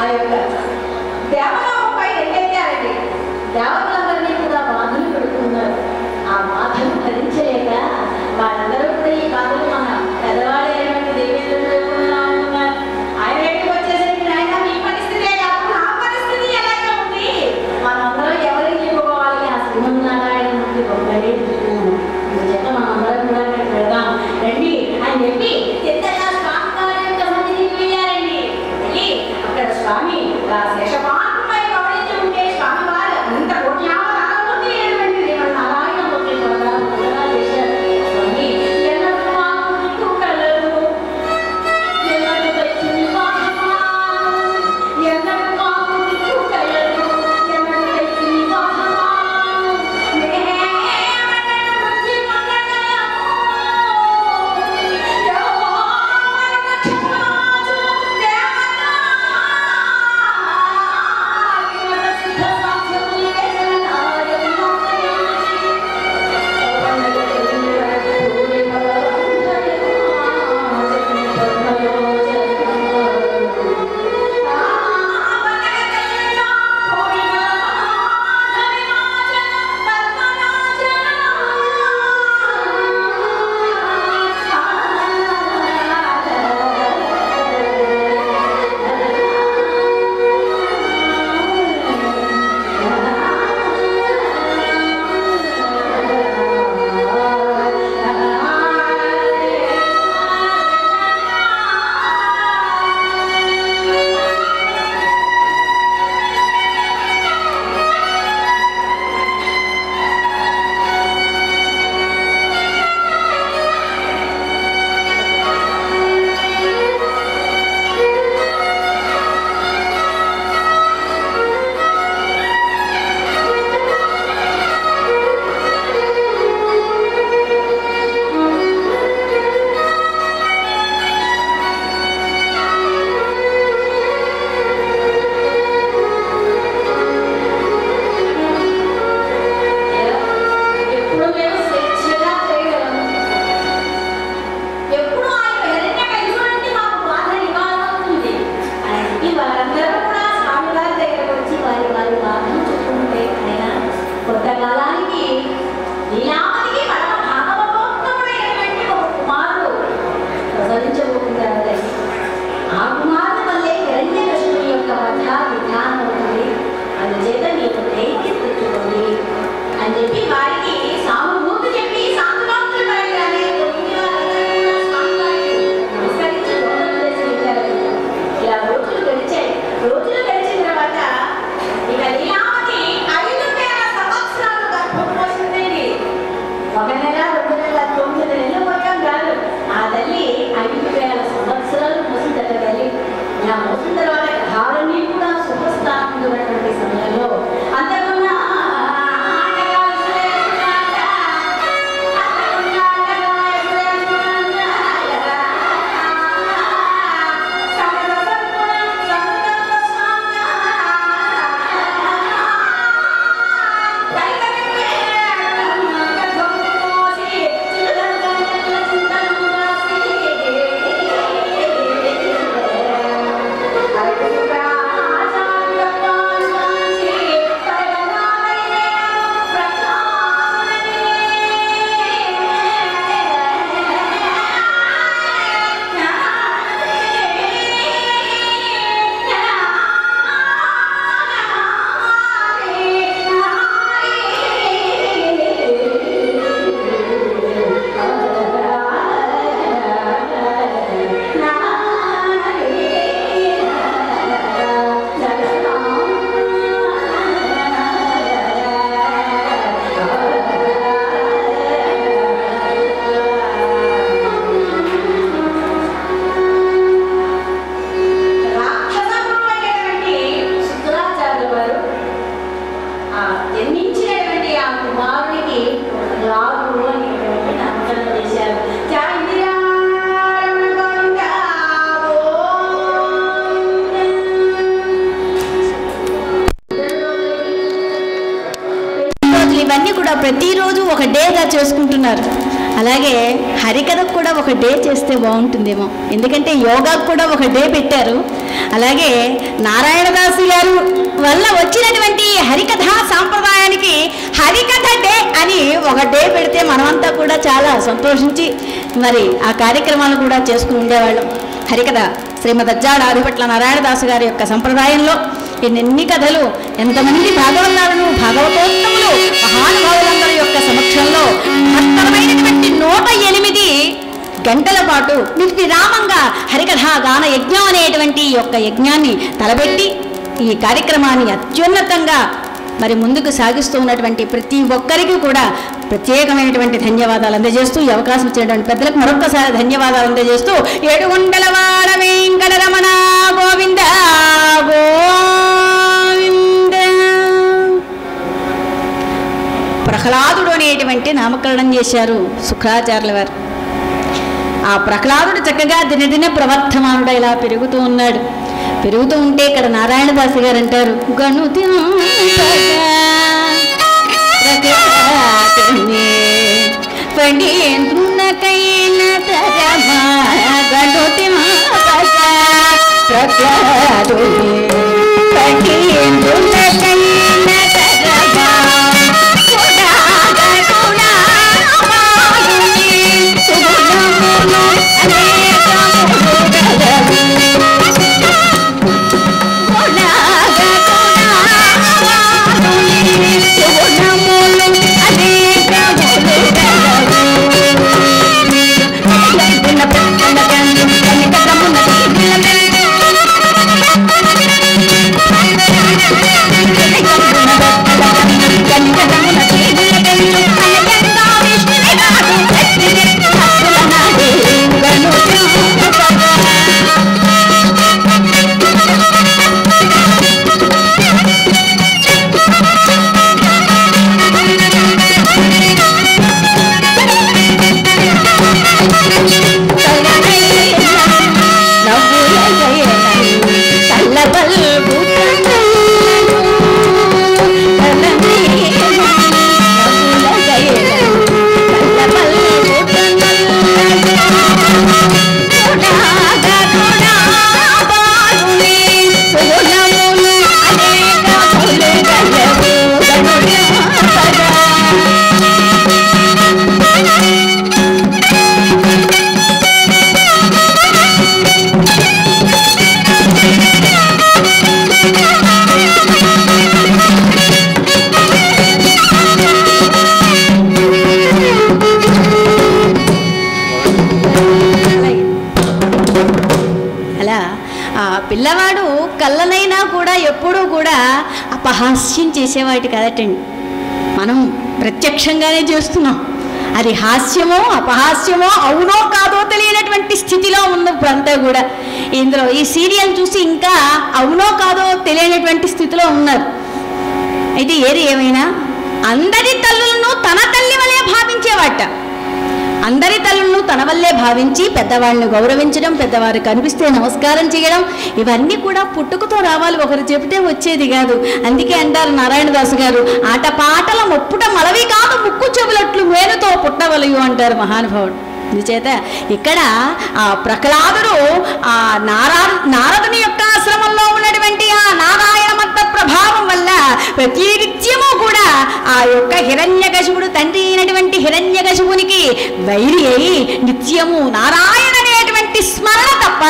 ఆ యొక్క దేవలోకంపై రెండెత్తారండి. దేవతలందరినీ కూడా బాధలు పెడుతున్నారు. ఆ బాధను భరించలేక వాళ్ళందరూ కూడా ఈ బాధలు మన పెద్దవాడైనటువంటి దేవేంద్రుడు ఉన్నారు. ఆయన దగ్గరికి వచ్చేసరికి ఆయన మీ పరిస్థితే కాదు నా పరిస్థితి ఎలాగా ఉంది, మనందరం ఎవరికి చెప్పుకోవాలి, ఆ శ్రీమన్నారాయణ నుండి గొప్పనే చేత మనందరం కూడా అక్కడికి వెళ్దాం రండి అని చెప్పి చిత్తగా స్వామి వారి యొక్క సన్నిధికి వెళ్ళారండి. వెళ్ళి అక్కడ స్వామి శేషపాత్రపై పవడించి ఉంటే స్వామి వారు అంత కోట్యావతారమూర్తి అయినటువంటి నారాయణమూర్తి కూడా చేశారు. స్వామి ఎన్నడూ మాకు దిక్కు కలరు, ఎన్నడూ తెచ్చింది బాధమా, ఎన్నడూ మాకు దిక్కు కలరు, ఎన్నడూ తెచ్చింది బాధమా, ఇవన్నీ కూడా ప్రతిరోజు ఒక డేగా చేసుకుంటున్నారు. అలాగే హరికథకు కూడా ఒక డే చేస్తే బాగుంటుందేమో. ఎందుకంటే యోగాకు కూడా ఒక డే పెట్టారు. అలాగే నారాయణదాసు గారు వల్ల వచ్చినటువంటి హరికథా సాంప్రదాయానికి హరికథ డే అని ఒక డే పెడితే మనమంతా కూడా చాలా సంతోషించి మరి ఆ కార్యక్రమాలు కూడా చేసుకుని ఉండేవాళ్ళం. హరికథ శ్రీమద్ అజ్జాడ ఆదిపట్ల నారాయణదాసు గారి యొక్క సంప్రదాయంలో ఎన్ని కథలు, ఎంతమంది భాగవతాలను భాగవతోత్తములు మహానుభావులందరి యొక్క సమక్షంలో మహత్తరమైనటువంటి 108 గంటల పాటు నిర్విరామంగా హరికథా గాన యజ్ఞం అనేటువంటి యొక్క యజ్ఞాన్ని తలబెట్టి ఈ కార్యక్రమాన్ని అత్యున్నతంగా మరి ముందుకు సాగిస్తూ ఉన్నటువంటి ప్రతి ఒక్కరికి కూడా ప్రత్యేకమైనటువంటి ధన్యవాదాలు అందజేస్తూ ఈ అవకాశం ఇచ్చినటువంటి పెద్దలకు మరొకసారి ధన్యవాదాలు అందజేస్తూ ఏడుగుండలవాడ వెంకటరమణ గోవింద గోవింద. ప్రహ్లాదుడు అనేటువంటి నామకరణం చేశారు శుక్రాచార్యుల వారు. ఆ ప్రహ్లాదుడు చక్కగా దినదిన ప్రవర్ధమానుడు ఇలా పెరుగుతూ ఉన్నాడు. పెరుగుతూ ఉంటే ఇక్కడ నారాయణదాసు గారు అంటారు, గణుతి పండేంద్రునకైన తరమా గణుతి ప్రహ్లాదుని పండేంద్రునకైన తరమా పిల్లవాడు కళ్ళనైనా కూడా ఎప్పుడూ కూడా అపహాస్యం చేసేవాటి కాదటండి. మనం ప్రత్యక్షంగానే చేస్తున్నాం. అది హాస్యమో అపహాస్యమో అవునో కాదో తెలియనటువంటి స్థితిలో ఉన్న ఇప్పుడంతా కూడా ఇందులో ఈ సీరియల్ చూసి ఇంకా అవునో కాదో తెలియనటువంటి స్థితిలో ఉన్నారు. అయితే ఏది ఏమైనా అందరి తల్లులను తన తల్లి వలె భావించేవాట. అందరి తల్లులను తన వల్లే భావించి పెద్దవాళ్ళని గౌరవించడం, పెద్దవారు కనిపిస్తే నమస్కారం చేయడం, ఇవన్నీ కూడా పుట్టుకతో రావాలి, ఒకరు చెబితే వచ్చేది కాదు. అందుకే అంటారు నారాయణదాసు గారు, ఆటపాటల మొప్పుట మలవి కాదు ముక్కు చెవులట్లు మేలుతో పుట్టవలయు అంటారు మహానుభావుడు. అందుచేత ఇక్కడ ఆ ప్రహ్లాదుడు ఆ నారదుని యొక్క ఆశ్రమంలో ఉన్నటువంటి ఆ నారాయణ మంత్ర ప్రభావం వల్ల ప్రతినిత్యము కూడా ఆ యొక్క హిరణ్యకశిపుడు తండ్రి అయినటువంటి హిరణ్యకశిపునికి వైరి అయి నిత్యము నారాయణ అనేటువంటి స్మరణ తప్ప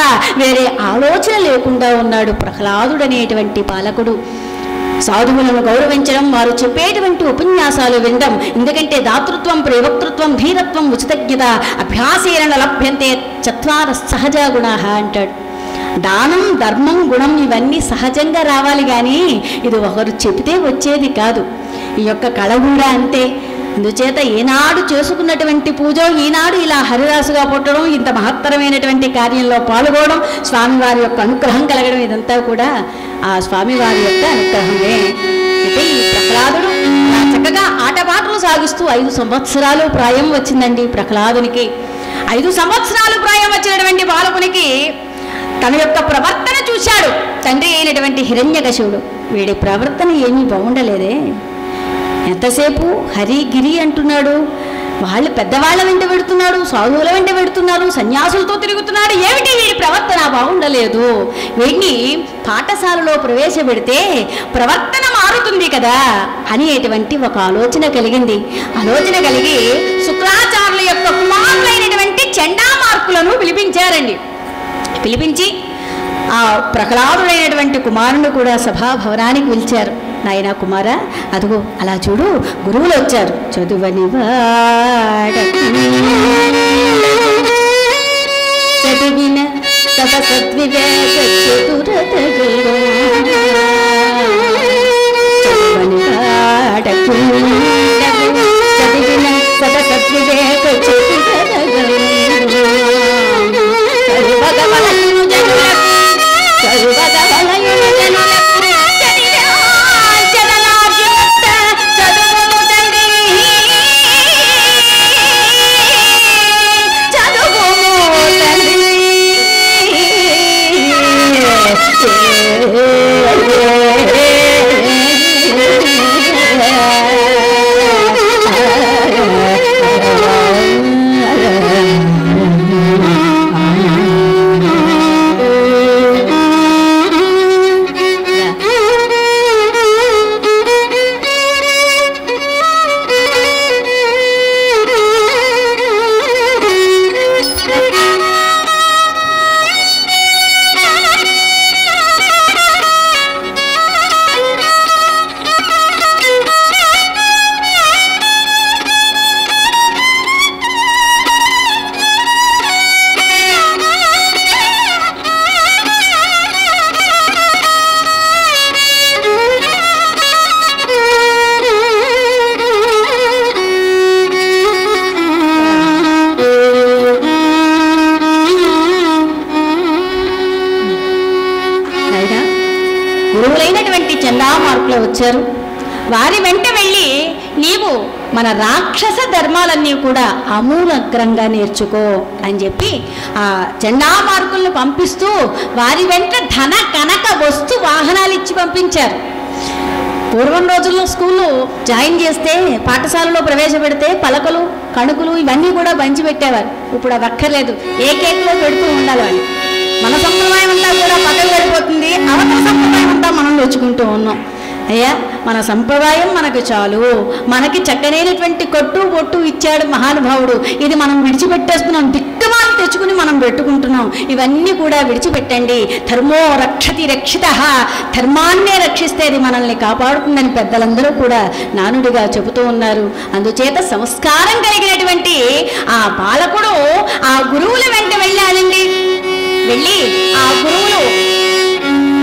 వేరే ఆలోచన లేకుండా ఉన్నాడు ప్రహ్లాదుడు అనేటువంటి పాలకుడు. సాధువులను గౌరవించడం, వారు చెప్పేటువంటి ఉపన్యాసాలు వినడం, ఎందుకంటే దాతృత్వం, ప్రేవక్తృత్వం, ధీరత్వం, ఉచితజ్ఞత అభ్యాసేన లభ్యంతే చత్వార సహజ గుణాః అంటాడు. దానం, ధర్మం, గుణం ఇవన్నీ సహజంగా రావాలి, కానీ ఇది ఒకరు చెబితే వచ్చేది కాదు. ఈ యొక్క కళ కూడా అంతే. అందుచేత ఈనాడు చేసుకున్నటువంటి పూజ, ఈనాడు ఇలా హరిదాసుగా పుట్టడం, ఇంత మహత్తరమైనటువంటి కార్యంలో పాల్గొనడం, స్వామివారి యొక్క అనుగ్రహం కలగడం, ఇదంతా కూడా ఆ స్వామివారి యొక్క అనుగ్రహమే. అయితే ఈ ప్రహ్లాదుడు చక్కగా ఆటపాటలు సాగిస్తూ 5 సంవత్సరాలు ప్రాయం వచ్చిందండి ప్రహ్లాదునికి. 5 సంవత్సరాలు ప్రాయం వచ్చినటువంటి బాలకునికి తన యొక్క ప్రవర్తన చూశాడు తండ్రి అయినటువంటి హిరణ్యకశిపుడు. వీడి ప్రవర్తన ఏమీ బాగుండలేదే. ఎంతసేపు హరి గిరి అంటున్నాడు, వాళ్ళు పెద్దవాళ్ళ వెంట పెడుతున్నాడు, సాధువుల వెంట పెడుతున్నారు, సన్యాసులతో తిరుగుతున్నాడు, ఏమిటి వీడి ప్రవర్తన బాగుండలేదు, వీడిని పాఠశాలలో ప్రవేశపెడితే ప్రవర్తన మారుతుంది కదా అనేటువంటి ఒక ఆలోచన కలిగింది. ఆలోచన కలిగి శుక్రాచార్యుల యొక్క కుమారులైనటువంటి చండామార్కులను పిలిపించారండి. పిలిపించి ఆ ప్రహ్లాదుడైనటువంటి కుమారుని కూడా సభాభవనానికి పిలిచారు. నాయన కుమారా, అదిగో అలా చూడు, గురువులు వచ్చారు. చదువని చదివిన సదసద్వివేక చతురతగలు చదివిన సదసద్వివేక చతురతగలు చదువగవలయును జనులకు గురువులైనటువంటి చండామార్కులు వచ్చారు. వారి వెంట వెళ్ళి నీవు మన రాక్షస ధర్మాలన్నీ కూడా అమూలగ్రంగా నేర్చుకో అని చెప్పి ఆ చండామార్కులను పంపిస్తూ వారి వెంట ధన కనక వస్తు వాహనాలు ఇచ్చి పంపించారు. పూర్వం రోజుల్లో స్కూల్లో జాయిన్ చేస్తే, పాఠశాలలో ప్రవేశపెడితే పలకలు కణుకులు ఇవన్నీ కూడా పంచిపెట్టేవారు. ఇప్పుడు అవి అక్కర్లేదు, ఏ కేక్లో పెడుతూ ఉండాలి వాళ్ళు. మన సంప్రదాయం అంతా కూడా పక్కన పడిపోతుంది, అవతల సంప్రదాయం అంతా మనం తెచ్చుకుంటూ ఉన్నాం. అయ్యా, మన సంప్రదాయం మనకు చాలు, మనకి చక్కనైనటువంటి కొట్టు బొట్టు ఇచ్చాడు మహానుభావుడు, ఇది మనం విడిచిపెట్టేస్తున్నాం, దిక్కుమాలు తెచ్చుకుని మనం పెట్టుకుంటున్నాం. ఇవన్నీ కూడా విడిచిపెట్టండి. ధర్మో రక్షతి రక్షిత, ధర్మాన్నే రక్షిస్తేది మనల్ని కాపాడుతుందని పెద్దలందరూ కూడా నానుడిగా చెబుతూ ఉన్నారు. అందుచేత సంస్కారం కలిగినటువంటి ఆ బాలకుడు ఆ గురువుల వెంట వెళ్ళాలండి. వెళ్ళి ఆ గురువులు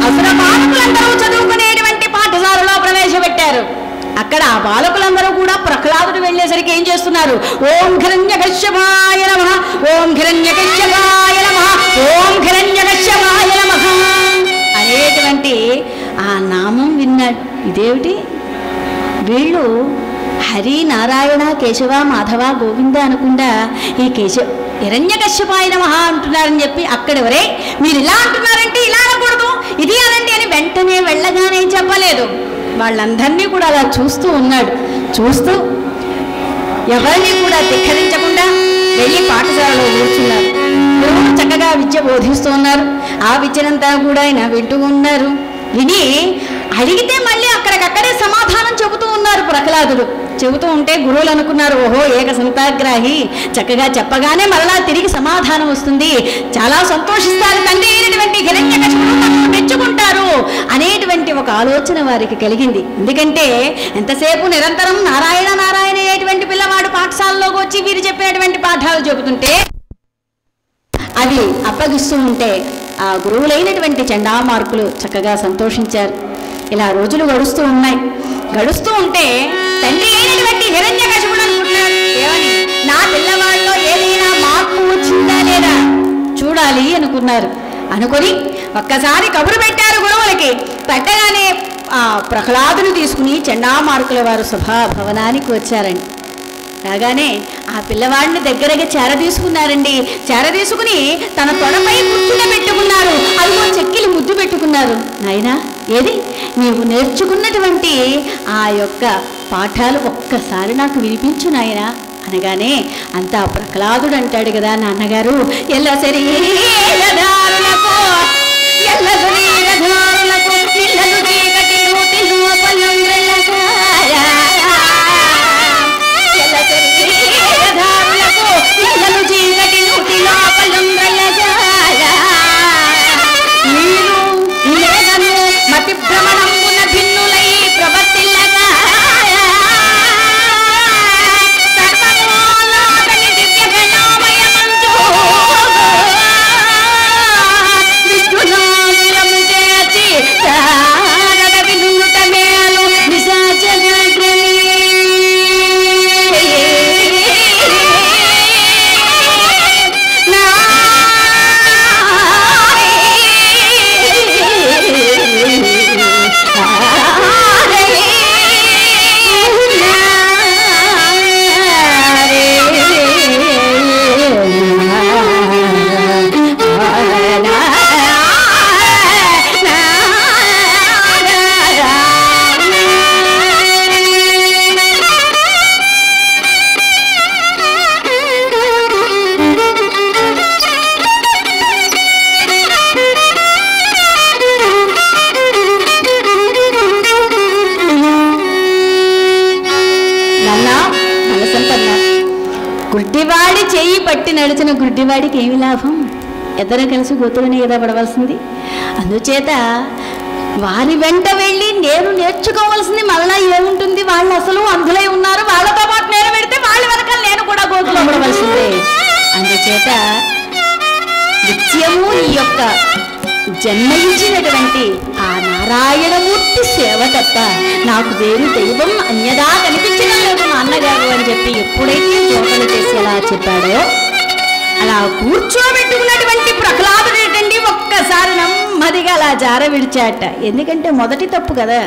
అసుర బాలకులందరూ చదువుకునేటువంటి పాఠశాలలో ప్రవేశపెట్టారు. అక్కడ ఆ బాలకులందరూ కూడా ప్రహ్లాదుడు వెళ్ళేసరికి ఏం చేస్తున్నారు? ఓం హిరణ్యకశ్యపాయ నమః, ఓం హిరణ్యకశ్యపాయ నమః, ఓం హిరణ్యకశ్యపాయ నమః అనేటువంటి ఆ నామం విన్నాడు. ఇదేమిటి, వీళ్ళు హరి నారాయణ కేశవ మాధవ గోవింద అనుకుండా ఈ హిరణ్యకశ్యపాయ నమః అంటున్నారని చెప్పి అక్కడెవరే మీరు ఇలా అంటున్నారంటే ఇలా అనకూడదు, ఇది అనండి అని వెంటనే వెళ్ళగానే చెప్పలేదు. వాళ్ళందరినీ కూడా అలా చూస్తూ ఉన్నాడు. చూస్తూ ఎవరిని కూడా ధిక్కరించకుండా వెళ్ళి పాఠశాలలో కూర్చున్నారు. గురువులు చక్కగా విద్య బోధిస్తూ ఉన్నారు. ఆ విద్యనంతా కూడా ఆయన వింటూ ఉన్నారు. విని అడిగితే మళ్ళీ అక్కడికక్కడే సమాధానం చెబుతూ ఉన్నారు ప్రహ్లాదుడు. చెబుతూ ఉంటే గురువులు అనుకున్నారు, ఓహో ఏక సంతాగ్రాహి, చక్కగా చెప్పగానే మరలా తిరిగి సమాధానం వస్తుంది, చాలా సంతోషిస్తారు, తండ్రి అయినటువంటి హిరణ్యకశిపుడు నన్ను మెచ్చుకుంటారు అనేటువంటి ఒక ఆలోచన వారికి కలిగింది. ఎందుకంటే ఎంతసేపు నిరంతరం నారాయణ నారాయణ అయ్యేటువంటి పిల్లవాడు పాఠశాలలోకి వచ్చి వీరు చెప్పినటువంటి పాఠాలు చెబుతుంటే అది అప్పగిస్తూ ఉంటే ఆ గురువులైనటువంటి చండామార్కులు చక్కగా సంతోషించారు. ఇలా రోజులు గడుస్తూ ఉన్నాయి. గడుస్తూ ఉంటే తండ్రి అయినటువంటి హిరణ్యకశిపుడు అనుకుంటున్నాడు, ఏమని నా పిల్లవాళ్ళలో ఏదైనా మార్పు వచ్చిందా లేదా చూడాలి అనుకున్నారు. అనుకొని ఒక్కసారి కబురు పెట్టారు గురువులకి. పెట్టగానే ఆ ప్రహ్లాదుని తీసుకుని చండామార్కుల వారు సభాభవనానికి వచ్చారండి. రాగానే ఆ పిల్లవాడిని దగ్గరగా చేరదీసుకున్నారండి. చేరదీసుకుని తన తొడపై కూర్చుని పెట్టుకున్నారు. అదిగో చెక్కిలి ముద్దు పెట్టుకున్నారు. నాయనా, ఏది నీవు నేర్చుకున్నటువంటి ఆ యొక్క పాఠాలు ఒక్కసారి నాకు వినిపించు నాయనా అనగానే అంతా ప్రహ్లాదుడు అంటాడు కదా, నాన్నగారు ఎల్ల శరీరధారులకు ఎల్ల శరీరధారులకు పిల్లలు చీకటి నూతిలో పలుండ్రెల్లగాయ. ఎల్ల శరీరధారులకు పిల్లలు చీకటి నూతిలో పలుండ్రెల్లగాయ. మీరు లేదను మతి భ్రమణంబున భిన్నులై ప్రవర్తిల్లగాయ. సర్వమూలాదని దివ్య గణామయ మంచు విష్ణునామము చేర్చి తారక వినుట మేలు నిశాచరాగ్రమి. గుడ్డివాడి చెయ్యి పట్టి నడిచిన గుడ్డివాడికి ఏమి లాభం? ఇద్దరు కలిసి గొత్తులనే కదా పడవలసింది. అందుచేత వారి వెంట వెళ్ళి నేను నేర్చుకోవాల్సింది మళ్ళా ఏముంటుంది? వాళ్ళు అసలు అందులై ఉన్నారు, వాళ్ళతో పాటు నేను పెడితే వాళ్ళ వెనకాల నేను కూడా గోతులో పడవలసిందే. అందుచేత నిత్యము ఈ యొక్క జన్మించినటువంటి ఆ నారాయణమూర్తి సేవ తప్ప నాకు వేరు దైవం అన్యదా కనిపించడం లేదు నాన్నగారు అని చెప్పి ఎప్పుడైతే జోకలు చేసేలా చెప్పాడో అలా కూర్చోబెట్టుకున్నటువంటి ప్రహ్లాదుడు ఏంటండి ఒక్కసారి నెమ్మదిగా అలా జార విడిచాట. ఎందుకంటే మొదటి తప్పు కదా,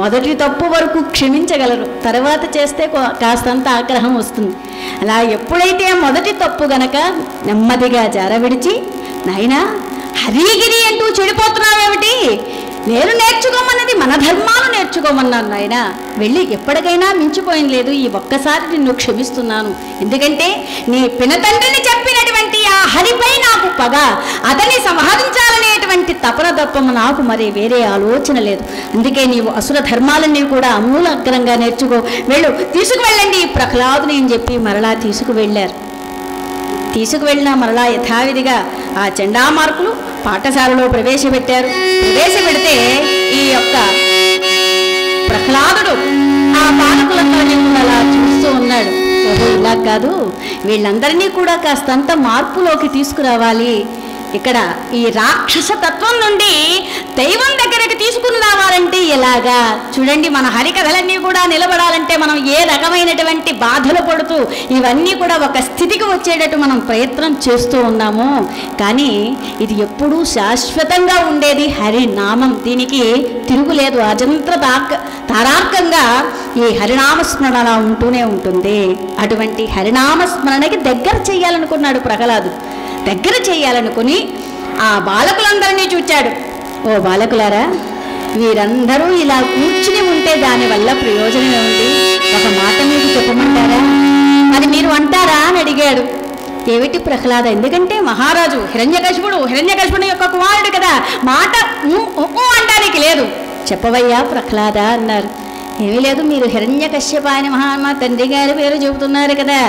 మొదటి తప్పు వరకు క్షమించగలరు, తర్వాత చేస్తే కాస్తంత ఆగ్రహం వస్తుంది. అలా ఎప్పుడైతే మొదటి తప్పు గనక నెమ్మదిగా జార విడిచి, నాయనా హరిగిరి అంటూ చెడిపోతున్నావేమిటి? నేను నేర్చుకోమన్నది మన ధర్మాలు నేర్చుకోమన్నాను నాయన. వెళ్ళి ఎప్పటికైనా మించిపోయింది లేదు, ఈ ఒక్కసారి నిన్ను క్షమిస్తున్నాను. ఎందుకంటే నీ పినతండ్రిని చెప్పినటువంటి ఆ హరిపై నాకు పగ, అతన్ని సంహరించాలనేటువంటి తపన తప్పము నాకు మరి వేరే ఆలోచన లేదు. అందుకే నీవు అసుర ధర్మాలన్నీ కూడా అమూలగ్రంగా నేర్చుకో, వెళ్ళు తీసుకువెళ్ళండి ఈ ప్రహ్లాదుని అని చెప్పి మరలా తీసుకువెళ్ళారు. తీసుకువెళ్ళిన మరలా యథావిధిగా ఆ చండామార్కులు పాఠశాలలో ప్రవేశపెట్టారు. ప్రవేశపెడితే ఈ యొక్క ప్రహ్లాదుడు ఆ బాలకులందరినీ కూడా అలా చూస్తూ ఉన్నాడు. ఓహో ఇలా కాదు, వీళ్ళందరినీ కూడా కాస్తంత మార్పులోకి తీసుకురావాలి. ఇక్కడ ఈ రాక్షస తత్వం నుండి దైవం దగ్గరికి తీసుకుని రావాలంటే ఎలాగా? చూడండి, మన హరికథలన్నీ కూడా నిలబడాలంటే మనం ఏ రకమైనటువంటి బాధలు పడుతూ ఇవన్నీ కూడా ఒక స్థితికి వచ్చేటట్టు మనం ప్రయత్నం చేస్తూ ఉన్నాము. కానీ ఇది ఎప్పుడూ శాశ్వతంగా ఉండేది హరినామం, దీనికి తిరుగులేదు. అజంత్ర తారార్కంగా ఈ హరినామస్మరణ అలా ఉంటూనే ఉంటుంది. అటువంటి హరినామస్మరణకి దగ్గర చెయ్యాలనుకున్నాడు ప్రహ్లాదు. దగ్గర చేయాలనుకుని ఆ బాలకులందరినీ చూచాడు. ఓ బాలకులారా, వీరందరూ ఇలా కూర్చుని ఉంటే దానివల్ల ప్రయోజనం ఏముంది? ఒక మాట మీకు చెప్పమంటారా? అది మీరు అంటారా అని అడిగాడు. ఏమిటి ప్రహ్లాద? ఎందుకంటే మహారాజు హిరణ్యకశిపుడు యొక్క కుమారుడు కదా, మాట అనడానికి లేదు. చెప్పవయ్యా ప్రహ్లాద అన్నారు. ఏమీ లేదు, మీరు హిరణ్యకశ్యప అని మా తండ్రి గారి పేరు చెబుతున్నారు కదా,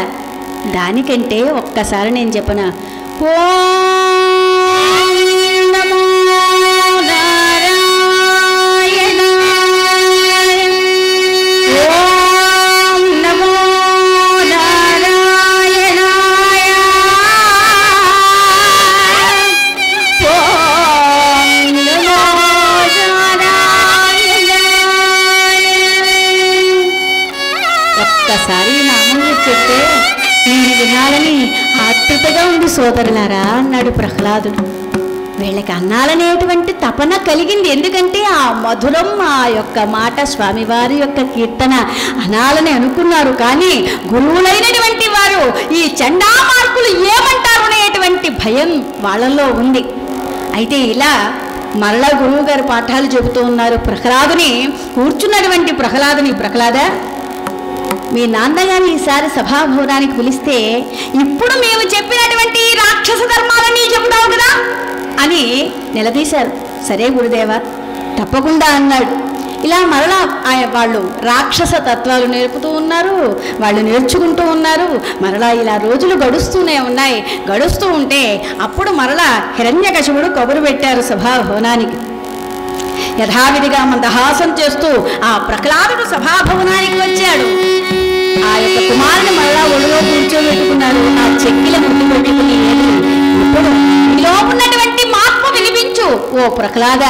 దానికంటే ఒక్కసారి నేను చెప్పనా? ఓం నమో నారాయణాయ, ఓం నమో నారాయణాయ, ఓం నమో నారాయణాయ. ఒక్కసారి నామం చెప్తే నేను వినాలని ఆతృతగా ఉంది సోదరులారా అన్నాడు ప్రహ్లాదుడు. వీళ్ళకి అన్నాలనేటువంటి తపన కలిగింది. ఎందుకంటే ఆ మధురం ఆ యొక్క మాట స్వామివారి యొక్క కీర్తన అనాలని అనుకున్నారు. కానీ గురువులైనటువంటి వారు ఈ చండామార్కులు ఏమంటారు అనేటువంటి భయం వాళ్ళల్లో ఉంది. అయితే ఇలా మరలా గురువు గారు పాఠాలు చెబుతూ ఉన్నారు. ప్రహ్లాదుని కూర్చున్నటువంటి ప్రహ్లాద మీ నాన్నగారు ఈసారి సభాభవనానికి పిలిస్తే ఇప్పుడు మేము చెప్పినటువంటి రాక్షస ధర్మాలని చెబుతావు కదా అని నిలదీశారు. సరే గురుదేవా, తప్పకుండా అన్నాడు. ఇలా మరలా వాళ్ళు రాక్షస తత్వాలు నేర్పుతూ ఉన్నారు, వాళ్ళు నేర్చుకుంటూ ఉన్నారు. మరలా ఇలా రోజులు గడుస్తూనే ఉన్నాయి. గడుస్తూ ఉంటే అప్పుడు మరలా హిరణ్యకశిపుడు కబురు పెట్టారు సభాభవనానికి. యథావిధిగా మందహాసం చేస్తూ ఆ ప్రహ్లాదుడు సభాభవనానికి వచ్చాడు. ఆ యొక్క కుమారుని మరలా ఒడిలో కూర్చోబెట్టుకున్నారు. ఆ చెక్కిల ముందు పెట్టుకుని ఇప్పుడు నీలో ఉన్నటువంటి మార్పు వినిపించు ఓ ప్రహ్లాద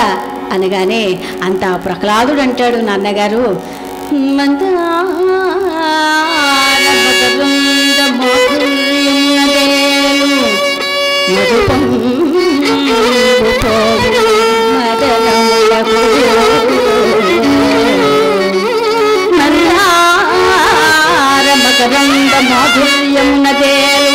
అనగానే అంత ప్రహ్లాదుడు అంటాడు, నాన్నగారు మకరంద మాధుర్యమునదేలు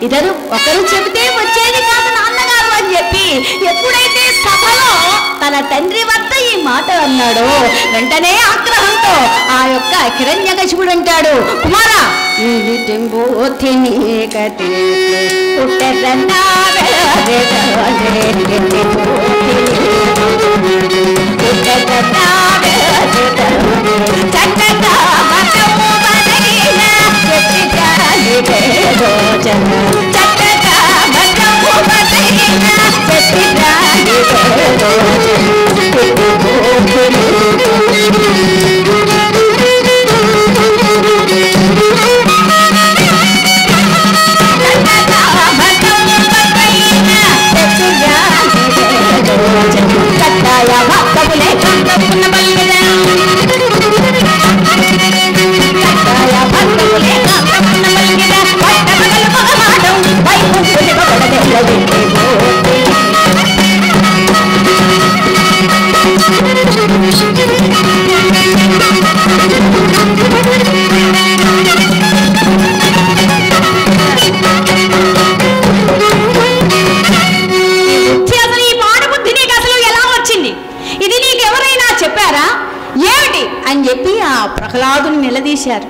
ఇద్దరు ఒకరు చెబితే వచ్చేది కాదు నాన్నగారు అని చెప్పి ఎప్పుడైతే సభలో తన తండ్రి వద్ద ఈ మాట అన్నాడో వెంటనే ఆగ్రహంతో ఆ యొక్క హిరణ్యకశిపుడు అంటాడు, కుమారా అని చెప్పి ఆ ప్రహ్లాదుని నిలదీశారు.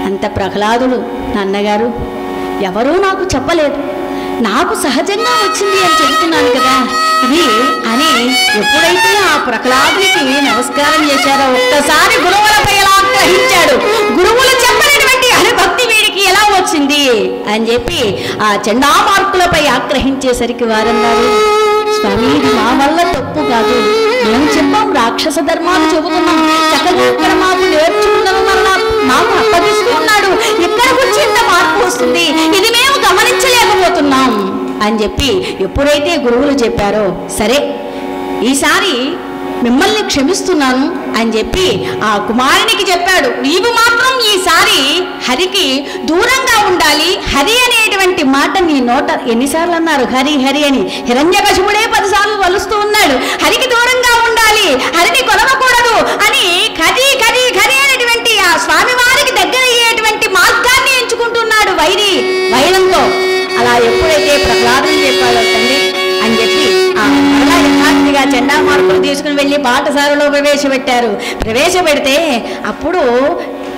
అంత ప్రహ్లాదుడు, నాన్నగారు ఎవరూ నాకు చెప్పలేదు, నాకు సహజంగా వచ్చింది అని చెబుతున్నాను కదా ఇది అని ఎప్పుడైతే ఆ ప్రహ్లాదునికి నమస్కారం చేశారో ఒక్కసారి గురువులపై ఎలా ఆగ్రహించాడు. గురువులు చెప్పినటువంటి హరిభక్తి వీడికి ఎలా వచ్చింది అని చెప్పి ఆ చండామార్కులపై ఆగ్రహించేసరికి వారన్నారు, స్వామి ఇది మా వల్ల తప్పు కాదు, మేము చెప్పాం రాక్షస ధర్మాలు చెబుతున్నాం, చక్కగా ఇక్కడ మాకు నేర్చుకున్నాము, మరలా మాకు అప్పగిస్తున్నాడు, ఇక్కడ వచ్చి ఇంత మార్పు వస్తుంది, ఇది మేము గమనించలేకపోతున్నాం అని చెప్పి ఎప్పుడైతే గురువులు చెప్పారో సరే ఈసారి మిమ్మల్ని క్షమిస్తున్నాను అని చెప్పి ఆ కుమారునికి చెప్పాడు. నీవు మాత్రం ఈసారి హరికి దూరంగా ఉండాలి, హరి అనేటువంటి మాట నీ నోట ఎన్నిసార్లు అన్నారు హరి హరి అని, హిరణ్యకశిపుడే 10 సార్లు వలుస్తూ ఉన్నాడు, హరికి దూరంగా ఉండాలి హరిని కొలవకూడదు అని ఖరీ ఖరీ ఖరీ అనేటువంటి ఆ స్వామివారికి దగ్గర అయ్యేటువంటి మార్గాన్ని ఎంచుకుంటున్నాడు వైరంతో. అలా ఎప్పుడైతే ప్రహ్లాదుని చెప్పాడో తండ్రి అని చెప్పి మరలా యథార్థిగా చండామార్కులు తీసుకుని వెళ్ళి పాఠశాలలో ప్రవేశపెడితే అప్పుడు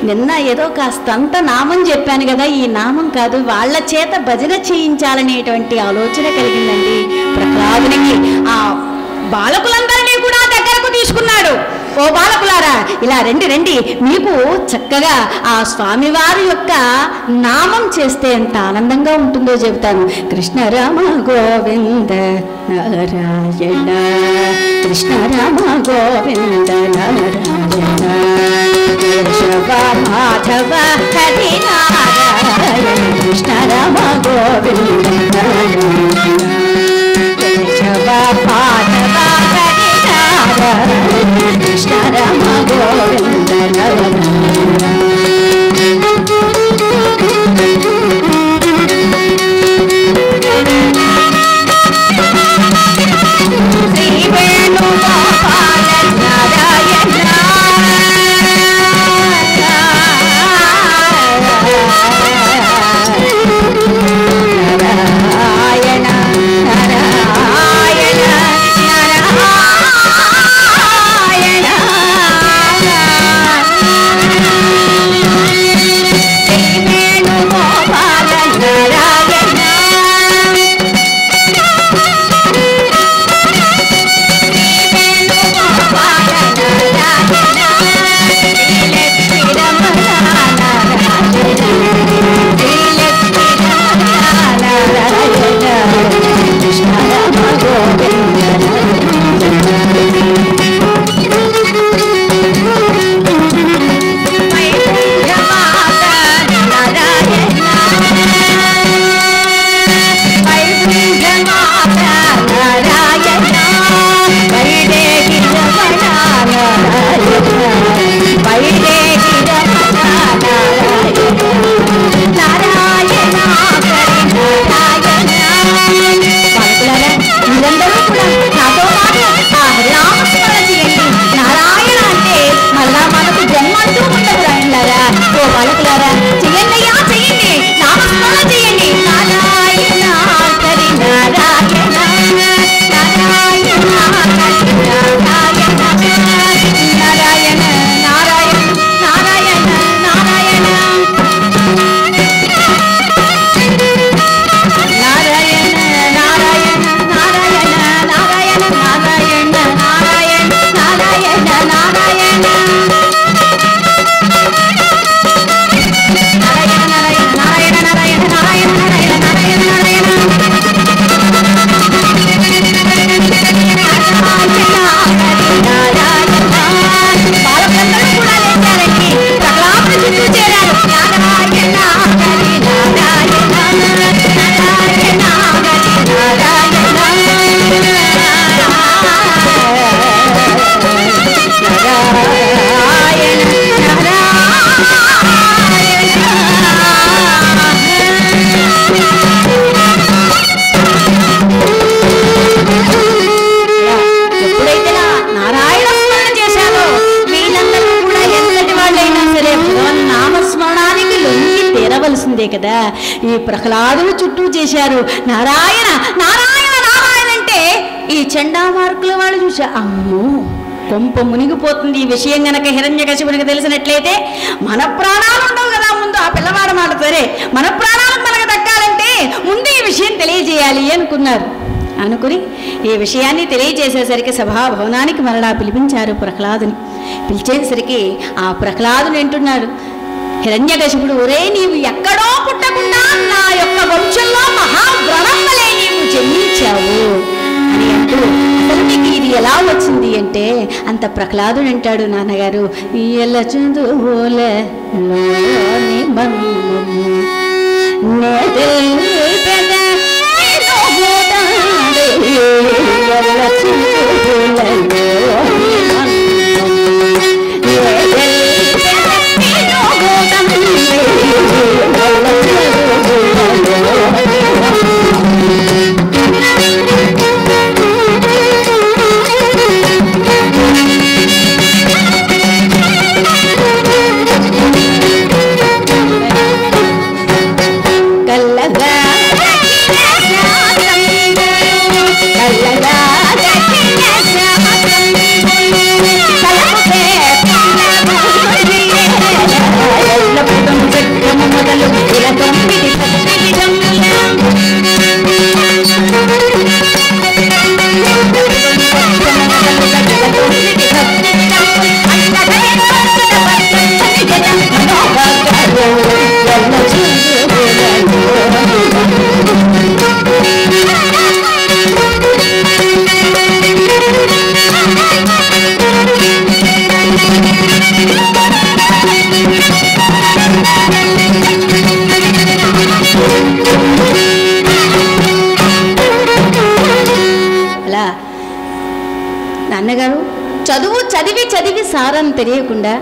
నిన్న ఏదో కాస్తంత నామం చెప్పాను కదా, ఈ నామం కాదు, వాళ్ళ చేత భజన చేయించాలనేటువంటి ఆలోచన కలిగిందండి ప్రహ్లాదునికి. ఆ బాలకులందరినీ కూడా దగ్గరకు తీసుకున్నాడు. ఓ బాలకులారా, ఇలా రండి, మీకు చక్కగా ఆ స్వామివారి యొక్క నామం చేస్తే ఎంత ఆనందంగా ఉంటుందో చెబుతాను. కృష్ణ రామ గోవింద నారాయణ, కృష్ణ రామ గోవింద నారాయణ, కేశవ మాధవ హరి నారాయణ, కృష్ణ రామ గోవింద నారాయణ, కేశవ మాధవ హరి నారాయణ, కృష్ణ రామ గోవింద నారాయణ. శ్రీ వేణుగోపాల నారాయణ, నారాయణ నారాయణ నారాయణ, శ్రీ వేణుగోపాల నారాయణ, కదా. ఈ ప్రహ్లాదుని చుట్టూ చేశారు. నారాయణ నారాయణ నారాయణ అంటే ఈ చండామార్కుల వాళ్ళు చూసా, అమ్మో కొంప మునిగిపోతుంది. ఈ విషయం గనక హిరణ్యకశిపునికి తెలిసినట్లయితే మన ప్రాణాలు ఉండవు కదా ముందు. ఆ పిల్లవాడు మాట సరే, మన ప్రాణాలు మనకు దక్కాలంటే ముందు ఈ విషయం తెలియజేయాలి అనుకుని ఈ విషయాన్ని తెలియజేసేసరికి సభాభవనానికి మరలా పిలిపించారు ప్రహ్లాదుని. పిలిచేసరికి ఆ ప్రహ్లాదుని అంటున్నాడు, హిరణ్యకశిపుడు, ఒరే నీవు ఎక్కడో పుట్టకుండా నా యొక్క వంశంలో మహావ్రణం వలె నీవు జన్మించావు అని అంటూ, అసలు నీకు ఇది ఎలా వచ్చింది అంటే అంత ప్రహ్లాదుడు అంటాడు, నాన్నగారు ఎల్ల చందువులే నాన్నగారు చదువు చదివి చదివి సారని తెలియకుండా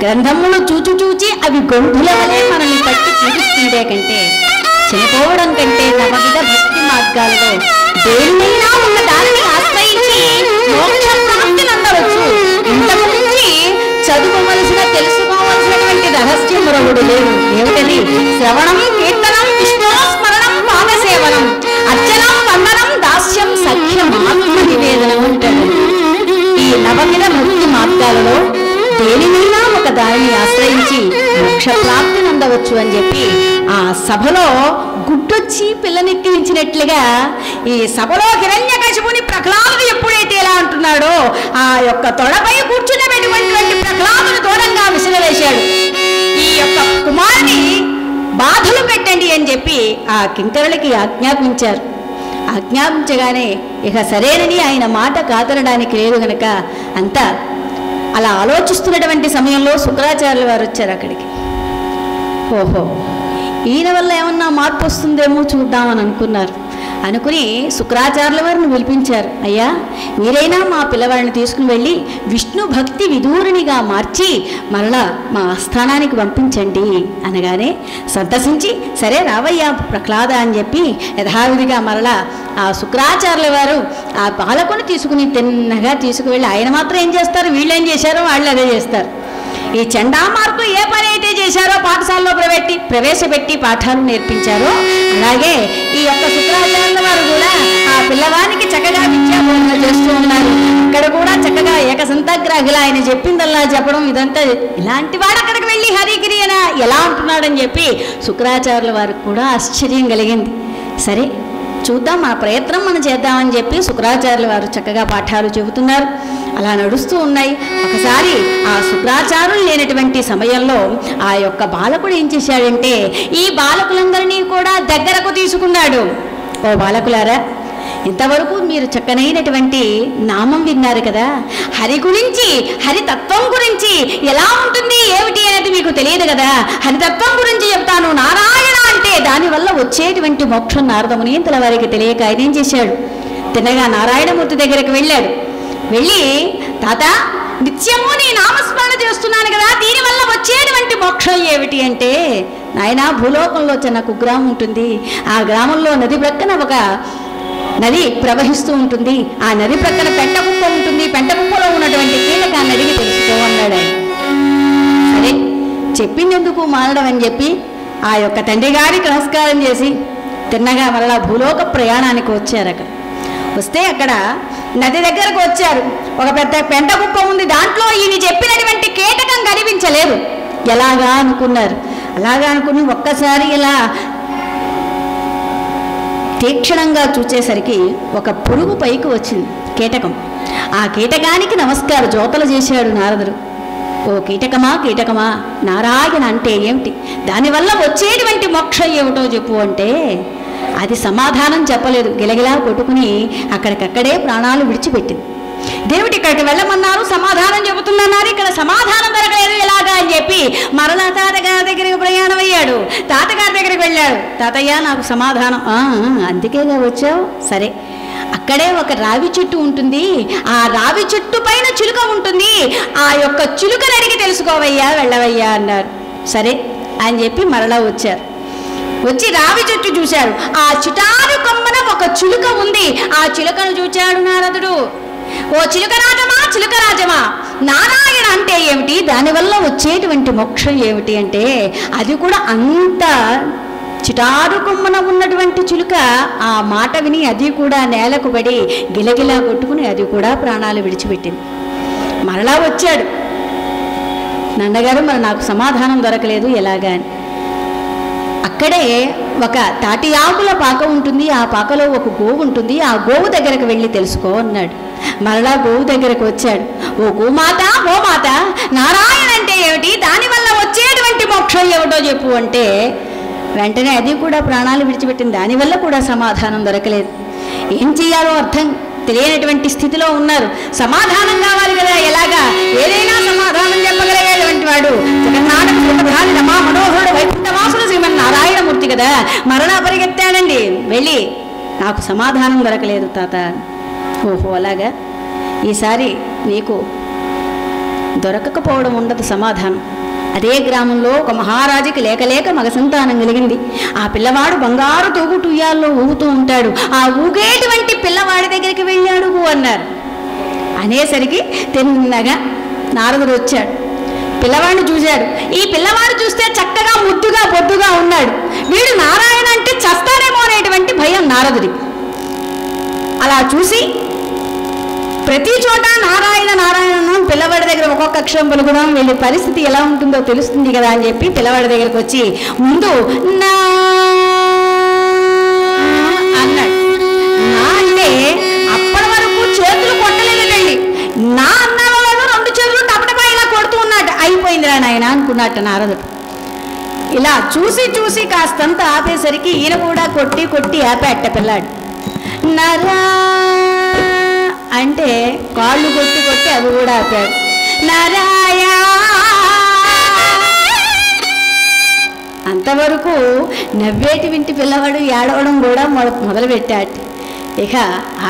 గ్రంథములు చూచి అవి గొంతుల వలె మనల్ని పట్టి చూపిస్తుండే కంటే చనిపోవడం కంటే నవవిధ భక్తి మార్గాల్లో దేన్నైనా ఉన్న దానిని ఆశ్రయించి మోక్ష ప్రాప్తిని అందవచ్చు. ఇంతకు మించి చదువువలసిన తెలుసుకోవలసినటువంటి రహస్యం మరొకడు లేదు. ఏమిటది? శ్రవణం, కీర్తనం, విష్ణుస్మరణం, పాదసేవనం, అర్చనం, వందనం, దాస్యం, సఖ్యం, ఆత్మ నివేదనం అంటాడు. ఈ నవవిధ భక్తి మార్గాలలో దేనినైనా ఒక దానిని ఆశ్రయించి మోక్ష ప్రాప్తిని అందవచ్చు అని చెప్పి ఆ సభలో గుడ్డొచ్చి పిల్లనెక్కించినట్లుగా ఈ సభలో హిరణ్యకశిపుని ప్రహ్లాదుడు ఎప్పుడైతే ఎలా అంటున్నాడో ఆ యొక్క తొడపై కూర్చున్నటువంటి ప్రహ్లాదుని దూరంగా విసిరవేశాడు. ఈ యొక్క కుమారుని బాధలు పెట్టండి అని చెప్పి ఆ కింకరులకి ఆజ్ఞాపించారు. ఆజ్ఞాపించగానే ఇక సరేనని ఆయన మాట కాదనడానికి లేదు గనక అంతా అలా ఆలోచిస్తున్నటువంటి సమయంలో శుక్రాచార్యుల వారు వచ్చారు అక్కడికి. ఓహో, ఈయన వల్ల ఏమన్నా మార్పు వస్తుందేమో చూద్దామని అనుకుని శుక్రాచార్యుల వారిని పిలిపించారు. అయ్యా, మీరైనా మా పిల్లవాడిని తీసుకుని వెళ్ళి విష్ణు భక్తి విదూరినిగా మార్చి మరలా మా ఆస్థానానికి పంపించండి అనగానే సంతసించి సరే రావయ్యా ప్రహ్లాద అని చెప్పి యథావిధిగా మరలా ఆ శుక్రాచార్యుల వారు ఆ బాలకుని తీసుకుని తిన్నగా తీసుకువెళ్ళి ఆయన మాత్రం ఏం చేస్తారు, వీళ్ళు ఏం చేశారో వాళ్ళు అదే చేస్తారు. ఈ చండామార్కులు ఏ పని అయితే చేశారో పాఠశాలలో ప్రవేశపెట్టి పాఠాలు నేర్పించారో అలాగే ఈ యొక్క శుక్రాచార్యుల వారు కూడా ఆ పిల్లవానికి చక్కగా విద్యాబోధన చేస్తూ ఉన్నారు. ఇక్కడ కూడా చక్కగా ఏకసంతగ్రాహిలా ఆయన చెప్పిందల్లా చెప్పడం ఇదంతా ఇలాంటి వాడు అక్కడికి వెళ్ళి హరిగిరి అని ఎలా అంటున్నాడని చెప్పి శుక్రాచార్యుల వారికి కూడా ఆశ్చర్యం కలిగింది. సరే చూద్దాం, మన ప్రయత్నం మనం చేద్దామని చెప్పి శుక్రాచార్యుల వారు చక్కగా పాఠాలు చెబుతున్నారు. అలా నడుస్తూ ఉన్నాయి. ఒకసారి ఆ శుక్రాచార్యులు లేనటువంటి సమయంలో ఆ యొక్క బాలకుడు ఏం చేశాడంటే ఈ బాలకులందరినీ కూడా దగ్గరకు తీసుకున్నాడు. ఓ బాలకులారా, ఇంతవరకు మీరు చక్కనైనటువంటి నామం విన్నారు కదా, హరి గురించి హరితత్వం గురించి ఎలా ఉంటుంది ఏమిటి అనేది మీకు తెలియదు కదా. హరితత్వం గురించి చెప్తాను. నారాయణ అంటే దానివల్ల వచ్చేటువంటి మోక్షం నారదమునీంతల వారికి తెలియక ఆయన ఏం చేశాడు, తిన్నగా నారాయణమూర్తి దగ్గరికి వెళ్ళాడు. వెళ్ళి తాత నిత్యము నీ నామస్మరణ చేస్తున్నాను కదా, దీనివల్ల వచ్చేటువంటి మోక్షం ఏమిటి అంటే నాయనా భూలోకంలో చిన్న కుగ్రామం ఉంటుంది. ఆ గ్రామంలో నది ప్రక్కన ఒక నది ప్రవహిస్తూ ఉంటుంది. ఆ నది ప్రక్కన పెంట కుప్ప ఉంటుంది. పెంట కుప్పలో ఉన్నటువంటి కీటకాన్ని అడిగి తెలుసుకో అన్నాడు ఆయన. సరే చెప్పిందెందుకు మానడం అని చెప్పి ఆ యొక్క తండ్రి గారికి నమస్కారం చేసి తిన్నగా మరలా భూలోక ప్రయాణానికి వచ్చారు. అక్కడ వస్తే అక్కడ నది దగ్గరకు వచ్చారు. ఒక పెద్ద పెంట కుప్ప ఉంది. దాంట్లో ఈయన చెప్పినటువంటి కీటకం కనిపించలేదు. ఎలాగా అనుకున్నారు. అలాగా అనుకుని ఒక్కసారి ఇలా తీక్షణంగా చూచేసరికి ఒక పురుగు పైకి వచ్చింది, కీటకం. ఆ కీటకానికి నమస్కారం జోతలు చేశాడు నారదుడు. ఓ కీటకమా కీటకమా, నారాయణ అంటే ఏమిటి, దానివల్ల వచ్చేటువంటి మోక్షం ఏమిటో చెప్పు అంటే అది సమాధానం చెప్పలేదు. గిలగిలా కొట్టుకుని అక్కడికక్కడే ప్రాణాలు విడిచిపెట్టింది. దేవుడి ఇక్కడికి వెళ్ళమన్నారు, సమాధానం చెబుతున్నారు. ఇక్కడ సమాధానం దొరకలేదు ఎలాగా అని చెప్పి మరలా తాతగారి దగ్గరికి ప్రయాణం అయ్యాడు. తాతగారి దగ్గరికి వెళ్ళాడు. తాతయ్య నాకు సమాధానం. అందుకేగా వచ్చావు. సరే, అక్కడే ఒక రావి చెట్టు ఉంటుంది. ఆ రావి చెట్టు పైన చిలుక ఉంటుంది. ఆ యొక్క చిలుకని అడిగి తెలుసుకోవయ్యా, వెళ్ళవయ్యా అన్నారు. సరే అని చెప్పి మరలా వచ్చారు. వచ్చి రావి చెట్టు చూశారు. ఆ చిటారు కొమ్మన ఒక చిలుక ఉంది. ఆ చిలుకను చూచాడు నారదుడు. ఓ చిలుకరాజమా చిలుకరాజమా, నారాయణ అంటే ఏమిటి, దానివల్ల వచ్చేటువంటి మోక్షం ఏమిటి అంటే అది కూడా అంత చిటారు కొమ్మన ఉన్నటువంటి చిలుక. ఆ మాట విని అది కూడా నేలకు పడి గిలగిలా కొట్టుకుని అది కూడా ప్రాణాలు విడిచిపెట్టింది. మరలా వచ్చాడు. నాన్నగారు మరి నాకు సమాధానం దొరకలేదు ఎలాగా అని. అక్కడే ఒక తాటి ఆకుల పాక ఉంటుంది. ఆ పాకలో ఒక గోవు ఉంటుంది. ఆ గోవు దగ్గరకు వెళ్ళి తెలుసుకో అన్నాడు. మరలా గోవు దగ్గరకు వచ్చాడు. ఓ గోమాత గోమాత, నారాయణ అంటే ఏమిటి, దానివల్ల వచ్చేటువంటి మోక్షం ఏమిటో చెప్పు అంటే వెంటనే అది కూడా ప్రాణాలు విడిచిపెట్టింది. దానివల్ల కూడా సమాధానం దొరకలేదు. ఏం చెయ్యాలో అర్థం తెలియనటువంటి స్థితిలో ఉన్నారు. సమాధానం కావాలి కదా. ఎలాగా ఏదైనా సమాధానం చెప్పగలిగేటువంటి వాడు జగన్నాటక సుఖప్రధాని రమా మనోహరుడు వైకుంఠవాసుడు శ్రీమన్నారాయణమూర్తి కదా. మరలా పరిగెత్తాడండి. వెళ్ళి నాకు సమాధానం దొరకలేదు తాత. ఓహో అలాగా, ఈసారి నీకు దొరకకపోవడం ఉండదు సమాధానం. అదే గ్రామంలో ఒక మహారాజుకి లేక మగ సంతానం కలిగింది. ఆ పిల్లవాడు బంగారు తూగుటు ఉయ్యాల్లో ఊగుతూ ఉంటాడు. ఆ ఊగేటువంటి పిల్లవాడి దగ్గరికి వెళ్ళాడు అన్నారు. అనేసరికి తిన్నగా నారదుడు వచ్చాడు. పిల్లవాడిని చూశాడు. ఈ పిల్లవాడు చూస్తే చక్కగా ముద్దుగా బొద్దుగా ఉన్నాడు. వీడు నారాయణ అంటే చస్తాడేమో అనేటువంటి భయం నారదుడికి. అలా చూసి ప్రతి చోట నారాయణ నారాయణ పిల్లవాడి దగ్గర ఒక్కొక్క అక్షరం పలుకుదాం, వీళ్ళ పరిస్థితి ఎలా ఉంటుందో తెలుస్తుంది కదా అని చెప్పి పిల్లవాడి దగ్గరకు వచ్చి ముందు నా అన్నాడు. నా అంటే అప్పటి వరకు చేతులు కొట్టలేదండి. నా అన్న వాళ్ళు 2 చేతులు టపటపా ఇలా కొడుతూ ఉన్నాడు. అయిపోయిందిరా నాయన అనుకున్నట్టు నారదుడు. ఇలా చూసి చూసి కాస్తంత ఆపేసరికి ఈయన కూడా కొట్టి ఆపేట పిల్లాడు. నరా అంటే కాళ్ళు కొట్టి అవి కూడా ఆపాడు. నారాయ అంతవరకు నవ్వేటి వింటి పిల్లవాడు ఏడవడం కూడా మొదలుపెట్టాడు. ఇక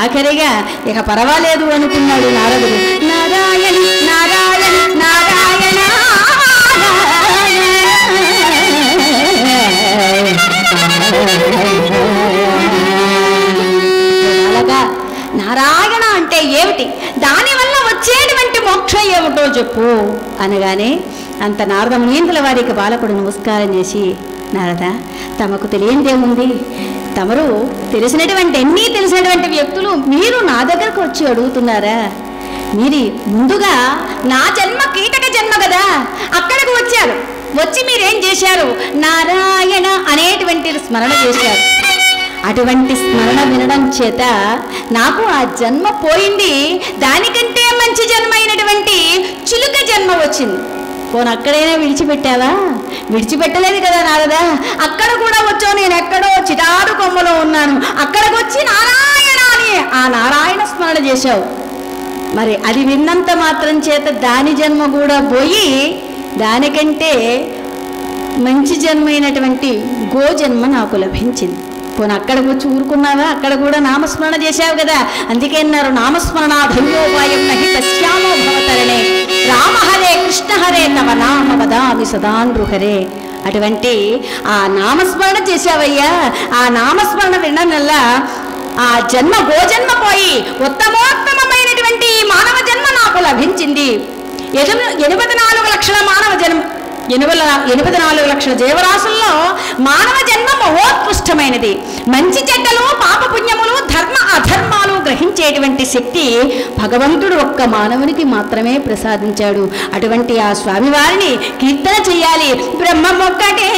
ఆఖరిగా ఇక పర్వాలేదు అనుకున్నాడు నారదుడు. నారాయణ నారాయణ నారాయణ అలాగా నారాయణ అంటే ఏమిటి, దానివల్ల వచ్చేటువంటి మోక్షం ఏమిటో చెప్పు అనగానే అంత నారద మునీంద్రుల వారికి బాలకుడు నమస్కారం చేసి, నారద తమకు తెలియనిదేముంది, తమరు తెలిసినటువంటి వ్యక్తులు మీరు నా దగ్గరకు వచ్చి అడుగుతున్నారా? మీరు ముందుగా నా జన్మ కీటక జన్మ కదా, అక్కడికి వచ్చారు. వచ్చి మీరేం చేశారు? నారాయణ అనేటువంటి స్మరణ చేశారు. అటువంటి స్మరణ వినడం చేత నాకు ఆ జన్మ పోయింది, దానికంటే మంచి జన్మ అయినటువంటి చిలుక జన్మ వచ్చింది. పోను అక్కడైనా విడిచిపెట్టావా? విడిచిపెట్టలేదు కదా నారదా. అక్కడ కూడా వచ్చావు, నేను ఎక్కడో చిటారు కొమ్మలో ఉన్నాను, అక్కడికి వచ్చి నారాయణ అని ఆ నారాయణ స్మరణ చేశావు. మరి అది విన్నంత మాత్రం చేత దాని జన్మ కూడా పోయి దానికంటే మంచి జన్మ అయినటువంటి గో జన్మ నాకు లభించింది. పోను అక్కడికి వచ్చి ఊరుకున్నావా? అక్కడ కూడా నామస్మరణ చేశావు కదా. అందుకే అన్నారు నామస్మరణ ధన్యోపాయం నహి పశ్యామో భవతరణే రామ హరే కృష్ణ హరే తవ నామ వదామి సదానృహరే. అటువంటి ఆ నామస్మరణ చేశావయ్యా. ఆ నామస్మరణ వినడం వల్ల ఆ జన్మ గోజన్మ పోయి ఉత్తమోత్తమైనటువంటి మానవ జన్మ నాకు లభించింది. 84 లక్షల మానవ జన్మ 84 లక్షల జీవరాశుల్లో మానవ జన్మ మహోత్కృష్టమైనది. మంచి చెడ్డలు పాపపుణ్యములు ధర్మ అధర్మాలు గ్రహించేటువంటి శక్తి భగవంతుడు ఒక్క మానవునికి మాత్రమే ప్రసాదించాడు. అటువంటి ఆ స్వామివారిని కీర్తన చెయ్యాలి. బ్రహ్మమొక్కటే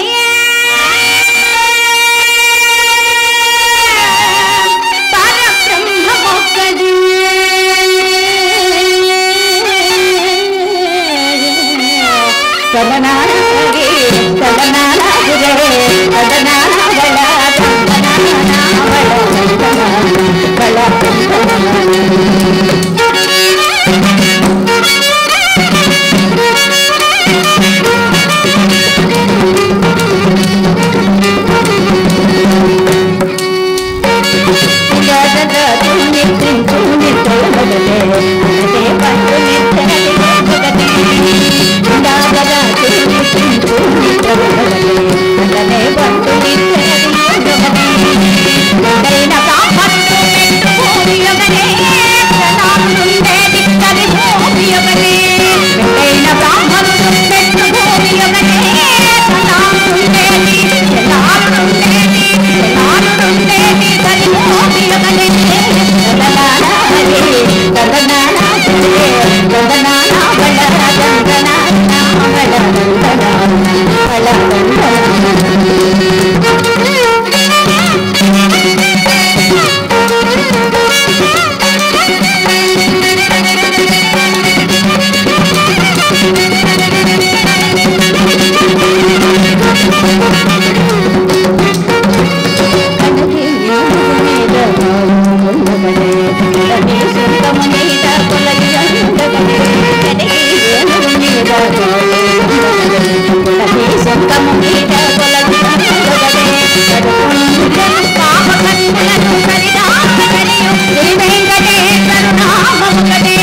వెంకటేశ్వరు నామముకటే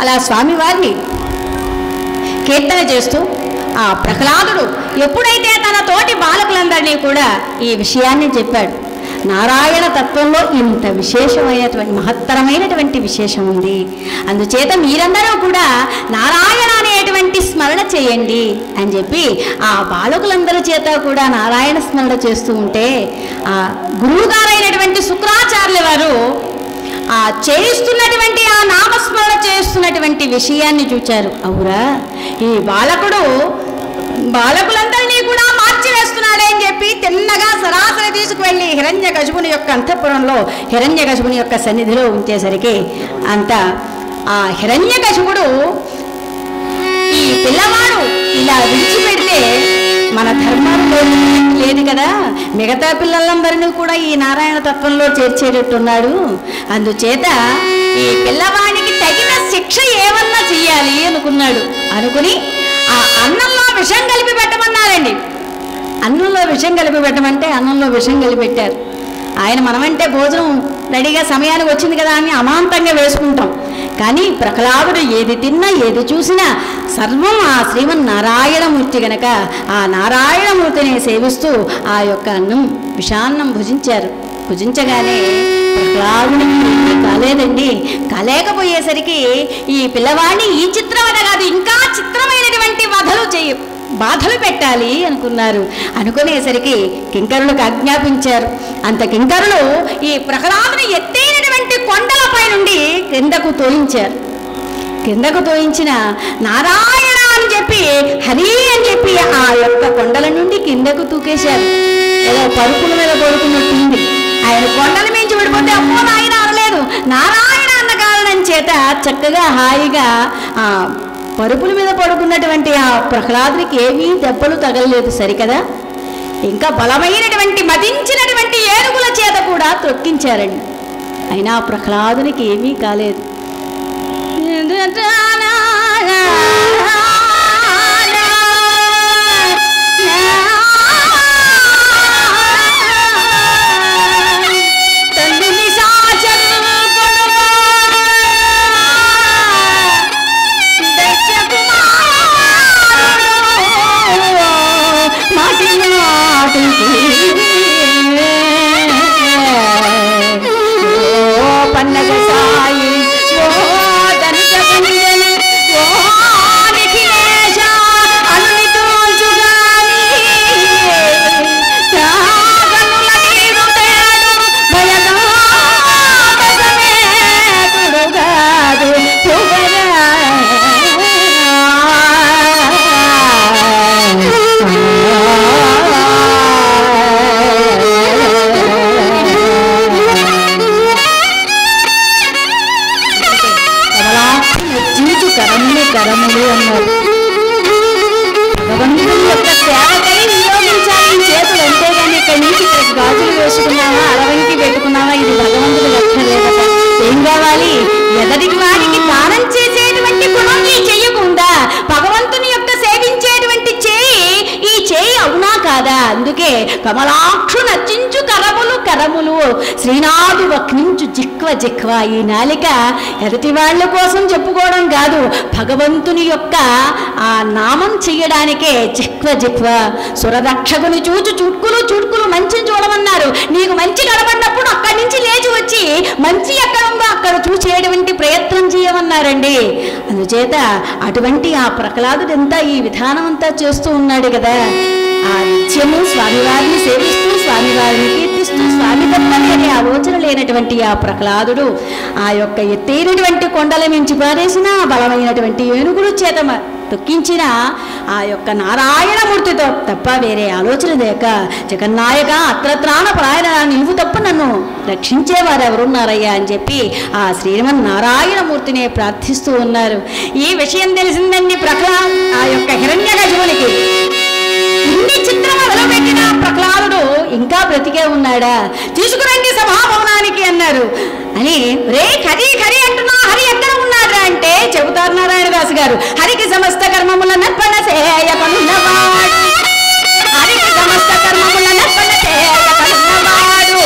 అలా స్వామివారిని కీర్తన చేస్తూ ఆ ప్రహ్లాదుడు ఎప్పుడైతే తన తోటి బాలకులందరినీ కూడా ఈ విషయాన్ని చెప్పాడు, నారాయణ తత్వంలో ఇంత విశేషమైనటువంటి మహత్తరమైనటువంటి విశేషం ఉంది, అందుచేత మీరందరూ కూడా నారాయణ అనేటువంటి స్మరణ చేయండి అని చెప్పి ఆ బాలకులందరి చేత కూడా నారాయణ స్మరణ చేస్తూ ఉంటే ఆ గురువుగారైనటువంటి శుక్రాచార్యుల వారు ఆ చేయిస్తున్నటువంటి ఆ నామస్మరణ చేస్తున్నటువంటి విషయాన్ని చూచారు. అవురా, ఈ బాలకులందరినీ కూడా మార్చివేస్తున్నాడే అని చెప్పి తిన్నగా సరాసరి తీసుకువెళ్ళి హిరణ్యకశిపుని యొక్క అంతఃపురంలో హిరణ్యకశిపుని యొక్క సన్నిధిలో ఉంచేసరికి అంత ఆ హిరణ్యకశిపుడు ఈ పిల్లవాడు ఇలా విడిచిపెడితే మన ధర్మంలో లేదు కదా, మిగతా పిల్లలందరినీ కూడా ఈ నారాయణ తత్వంలో చేర్చేటట్టున్నాడు, అందుచేత ఈ పిల్లవాడికి తగిన శిక్ష ఏమన్నా చెయ్యాలి అనుకున్నాడు. అనుకుని ఆ అన్నంలో విషం కలిపి పెట్టమన్నారండి. అన్నంలో విషం కలిపి పెట్టమంటే అన్నంలో విషం కలిపి పెట్టారు. ఆయన మనమంటే భోజనం రెడీగా సమయానికి వచ్చింది కదా అని అమాంతంగా వేసుకుంటాం, కానీ ప్రహ్లాదుడు ఏది తిన్నా ఏది చూసినా సర్వం ఆ శ్రీమన్నారాయణమూర్తి గనక ఆ నారాయణమూర్తిని సేవిస్తూ ఆ యొక్క అన్నం విషాన్నం భుజించారు. భుజించగానే ప్రహ్లాదునికి కాలేదండి. కాలేకపోయేసరికి ఈ పిల్లవాడిని ఈ చిత్రవద కాదు ఇంకా చిత్రమైనటువంటి బాధలు పెట్టాలి అనుకున్నారు. అనుకునేసరికి కింకరులకు ఆజ్ఞాపించారు. అంత కింకరులు ఈ ప్రహ్లాదుని ఎత్తైనటువంటి కొండలపై నుండి కిందకు తోయించారు. కిందకు తోయించిన నారాయణ అని చెప్పి హరి అని చెప్పి ఆ యొక్క కొండల నుండి కిందకు తూకేశారు. ఏదో పరుపుల మీద పడుకున్నట్టుంది. ఆయన కొండల మించి విడిపోతే అమ్మో నాయన అనలేదు, నారాయణ అన్న కారణం చేత చక్కగా హాయిగా ఆ పరుపుల మీద పడుకున్నటువంటి ఆ ప్రహ్లాదునికి ఏమీ దెబ్బలు తగలలేదు సరికదా. ఇంకా బలమైనటువంటి మదించినటువంటి ఏనుగుల చేత కూడా త్రొక్కించారండి. అయినా ప్రహ్లాదునికి ఏమీ కాలేదు. పన్నగ సాయి ఓ ధనుజ గుంజని ఓ నిఖిలేశ అనునితోజుగాని త్యాగనుల నీరు తేడు భయగాదసమేతుడుగాదు పుగరా కరములు అన్నారు. భగవంతుని యొక్క సేవకై వినియోగించాలి చేతులు, అంతేగాని ఇక్కడి నుంచి ఇక్కడికి గాజులు వేసుకున్నావా అరవంకి పెట్టుకున్నావా ఇది భగవంతుడు లక్ష్యం లేదట. ఏం కావాలి? ఎదటికి వారికి దానం చేసేటువంటి గుణం ఈ చెయ్యకుండా భగవంతుని యొక్క సేవించేటువంటి చేయి ఈ చేయి అవునా కాదా? అందుకే కమలాక్షు నచ్చించు కరములు కరములు శ్రీనాథు వక్నించు జిక్వ జిక్వ. ఈ నాలిక ఎదుటి వాళ్ళ కోసం చెప్పుకోవడం కాదు, భగవంతుని యొక్క ఆ నామం చెయ్యడానికే జిక్వ జిక్వ. సురరక్షకుని చూచు చుట్కులు చుట్కులు మంచిని చూడమన్నారు. నీకు మంచి కనబడినప్పుడు అక్కడి నుంచి లేచి వచ్చి మంచి ఎక్కడ ఉందో అక్కడ చూసేటువంటి ప్రయత్నం చేయమన్నారండి. అందుచేత అటువంటి ఆ ప్రహ్లాదుడు అంతా ఈ విధానం అంతా చేస్తూ ఉన్నాడు కదా. ఆ నిత్యము స్వామివారిని సేవిస్తూ స్వామివారిని కీర్తిస్తూ స్వామి తప్పని అనే ఆలోచన లేనటువంటి ఆ ప్రహ్లాదుడు ఆ యొక్క ఎత్తైనటువంటి కొండల మించి పారేసిన బలమైనటువంటి ఏనుగులు చేత తొక్కించిన ఆ యొక్క నారాయణమూర్తితో తప్ప వేరే ఆలోచన లేక జగన్నాయక అత్రత్రాణ ప్రాయణ నీవు తప్ప నన్ను రక్షించేవారు ఎవరున్నారయ్యా అని చెప్పి ఆ శ్రీమన్నారాయణమూర్తిని ప్రార్థిస్తూ ఉన్నారు. ఈ విషయం తెలిసిందండి ఆ యొక్క హిరణ్యకశిపునికి. ఇన్ని చిత్రములు పెట్టిన ప్రహ్లాదుడు ఇంకా బ్రతికే ఉన్నాడా? తీసుకురండి సభాభవనానికి అన్నారు. అని రే హరి హరి అంటున్నా, హరి ఎక్కడ ఉన్నాడా అంటే చెబుతారు నారాయణదాసు గారు, హరికి సమస్త కర్మముల నర్పణ చేయకనున్నవాడు, హరికి సమస్త కర్మముల నర్పణ చేయకనున్నవాడు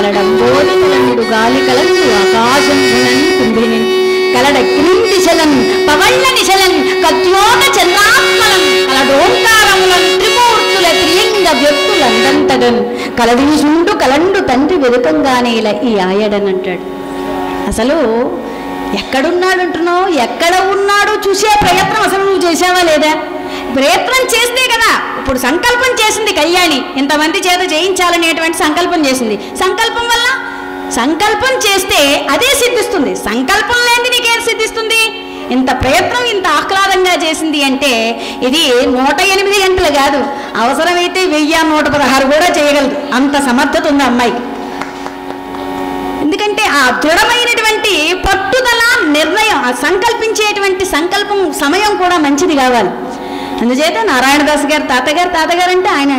కలడంబోలి కలండు గాలి కలండు ఆకాశం కుంభిని కలడగ్నిందిశలన్ పవళ్ళ నిశలన్ కత్యోక చంద్రాత్మలం కలడోంకారములం త్రిమూర్తుల త్రిలింగ వ్యక్తులందంతగన్ కలదీసుండు కలండు తండ్రి వెనుకంగానే ఇలా ఈ ఆయడనంటాడు. అసలు ఎక్కడున్నాడంటున్నావు, ఎక్కడ ఉన్నాడో చూసే ప్రయత్నం అసలు నువ్వు చేసావా లేదా? ప్రయత్నం చేస్తే కదా. ఇప్పుడు సంకల్పం చేసింది కళ్యాణి, ఇంతమంది చేత చేయించాలనేటువంటి సంకల్పం చేసింది. సంకల్పం వల్ల సంకల్పం చేస్తే అదే సిద్ధిస్తుంది. సంకల్పం లేనిది నీకేం సిద్ధిస్తుంది? ఇంత ప్రయత్నం ఇంత ఆహ్లాదంగా చేసింది అంటే ఇది 108 గంటలు కాదు, అవసరమైతే 1116 కూడా చేయగలదు. అంత సమర్థత ఉంది అమ్మాయికి. ఎందుకంటే ఆ దృఢమైనటువంటి పట్టుదల, నిర్ణయం, ఆ సంకల్పించేటువంటి సంకల్పం సమయం కూడా మంచిది కావాలి. అందుచేత నారాయణదాస్ గారు తాతగారు అంటే ఆయన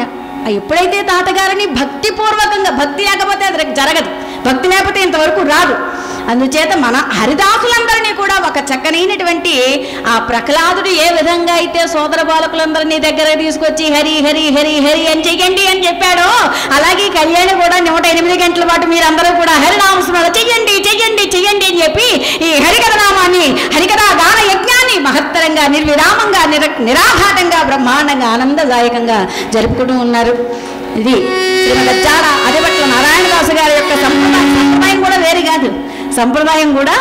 ఎప్పుడైతే తాతగారిని భక్తిపూర్వకంగా, భక్తి లేకపోతే అది జరగదు, భక్తి లేకపోతే ఇంతవరకు రాదు. అందుచేత మన హరిదాసులందరినీ కూడా ఒక చక్కనైనటువంటి ఆ ప్రహ్లాదుడు ఏ విధంగా అయితే సోదర బాలకులందరినీ దగ్గర తీసుకొచ్చి హరి హరి హరి హరి అని చెయ్యండి అని చెప్పాడో, అలాగే కళ్యాణి కూడా 108 గంటల పాటు మీరందరూ కూడా హరినామస్మరణ చెయ్యండి చెయ్యండి చెయ్యండి అని చెప్పి ఈ హరికథనామాన్ని, హరికథా గాన యజ్ఞాన్ని మహత్తరంగా, నిర్విరామంగా, నిరాఘాటంగా, బ్రహ్మాండంగా, ఆనందదాయకంగా జరుపుకుంటూ ఉన్నారు. ఇది శ్రీమద్ అదిపట్ల నారాయణదాసు గారి యొక్క సంప్రదాయం కూడా వేరే కాదు. సంప్రదాయం కూడా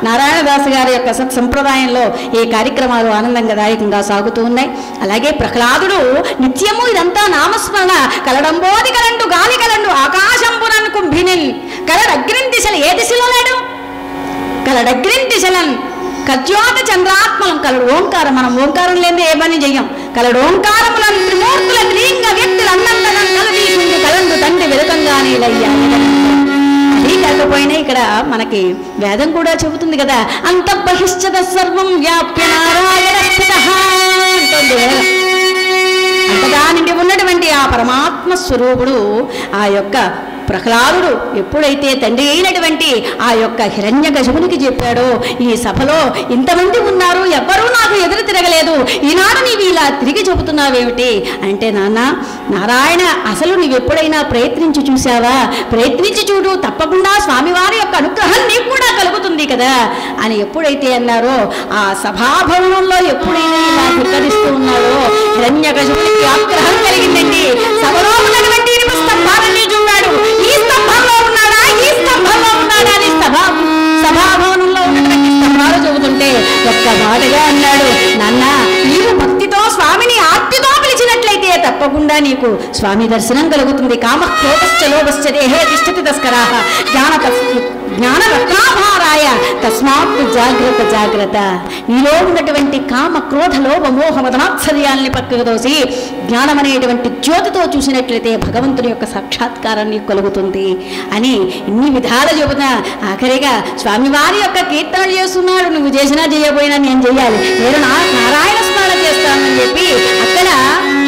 నారాయణదాసు గారి యొక్క సత్సంప్రదాయంలో ఈ కార్యక్రమాలు ఆనందంగా దాయకంగా సాగుతూ ఉన్నాయి. అలాగే ప్రహ్లాదుడు నిత్యము ఇదంతా నామస్మరణ. కలడంబోది కలండు గాలి కలండు ఆకాశంబునన్ కుంభినిల్ కలడగ్రిన్ దిశలు. ఏ దిశలో లేడు? కలడగ్రిన్ దిశలన్ కజ్యోత చంద్రాత్మలం కలడు ఓంకారం. మనం ఓంకారం లేదే ఏ పని చెయ్యం. కలడు ఓంకారములను త్రిమూర్తుల త్రిలింగ వ్యక్తులు అన్నంతనం కలదీసుండు కలండు తండ్రి వెలుకంగానే లయ్యా. అది కాకపోయినా ఇక్కడ మనకి వేదం కూడా చెబుతుంది కదా, అంతఃబహిశ్చద సర్వం వ్యాప్య నారాయణ స్థితః అంటుంది వేదం. అంతగా నిండి ఉన్నటువంటి ఆ పరమాత్మ స్వరూపుడు ఆ యొక్క ప్రహ్లాదుడు ఎప్పుడైతే తండ్రి అయినటువంటి ఆ యొక్క హిరణ్యకశిపునికి చెప్పాడో, ఈ సభలో ఇంతమంది ఉన్నారు, ఎవ్వరూ నాకు ఎదురు తిరగలేదు, ఈనాడు నీవు ఇలా తిరిగి చెబుతున్నావేమిటి అంటే, నాన్న నారాయణ అసలు నీవు ఎప్పుడైనా ప్రయత్నించి చూసావా? ప్రయత్నించి చూడు, తప్పకుండా స్వామివారి యొక్క అనుగ్రహం నీకు కూడా కలుగుతుంది కదా అని ఎప్పుడైతే అన్నారో, ఆ సభాభవనంలో ఎప్పుడైనా ఇలా ధిక్కరిస్తూ ఉన్నారో హిరణ్యకశిపునికి ఆగ్రహం కలిగిందండి. సభలో ఉన్నటువంటి ఇనుప స్తంభాలన్నీ చూడాడు, ఈ స్తంభంలో ఉన్నాడా, ఈ స్తంభంలో ఉన్నాడా అని సభాభవనంలో ఉన్నటువంటి స్తంభాలు చెబుతుంటే ఒక్క మాటగా అన్నాడు, నాన్న నీవు భక్తితో స్వామిని ఆర్తితో పిలిచినట్లయితే తప్పకుండా నీకు స్వామి దర్శనం కలుగుతుంది. కామ క్రోధశ్చ లోభశ్చ దేహే తిష్టతి తస్కరాః జ్ఞానరత్నాభారాయ తస్మాత్ జాగ్రత్త జాగ్రత్త. నీలో ఉన్నటువంటి కామ క్రోధ లోభ మోహ మదమాత్సర్యాల్ని పక్కకు తోసి జ్ఞానం అనేటువంటి జ్యోతితో చూసినట్లయితే భగవంతుని యొక్క సాక్షాత్కారం నీకు కలుగుతుంది అని ఇన్ని విధాలు చెబుతా. ఆఖరిగా స్వామివారి యొక్క కీర్తనలు చేస్తున్నాడు, నువ్వు చేసినా చేయబోయినా నేను చెయ్యాలి, నేను నారాయణ స్మరణ చేస్తానని చెప్పి అక్కడ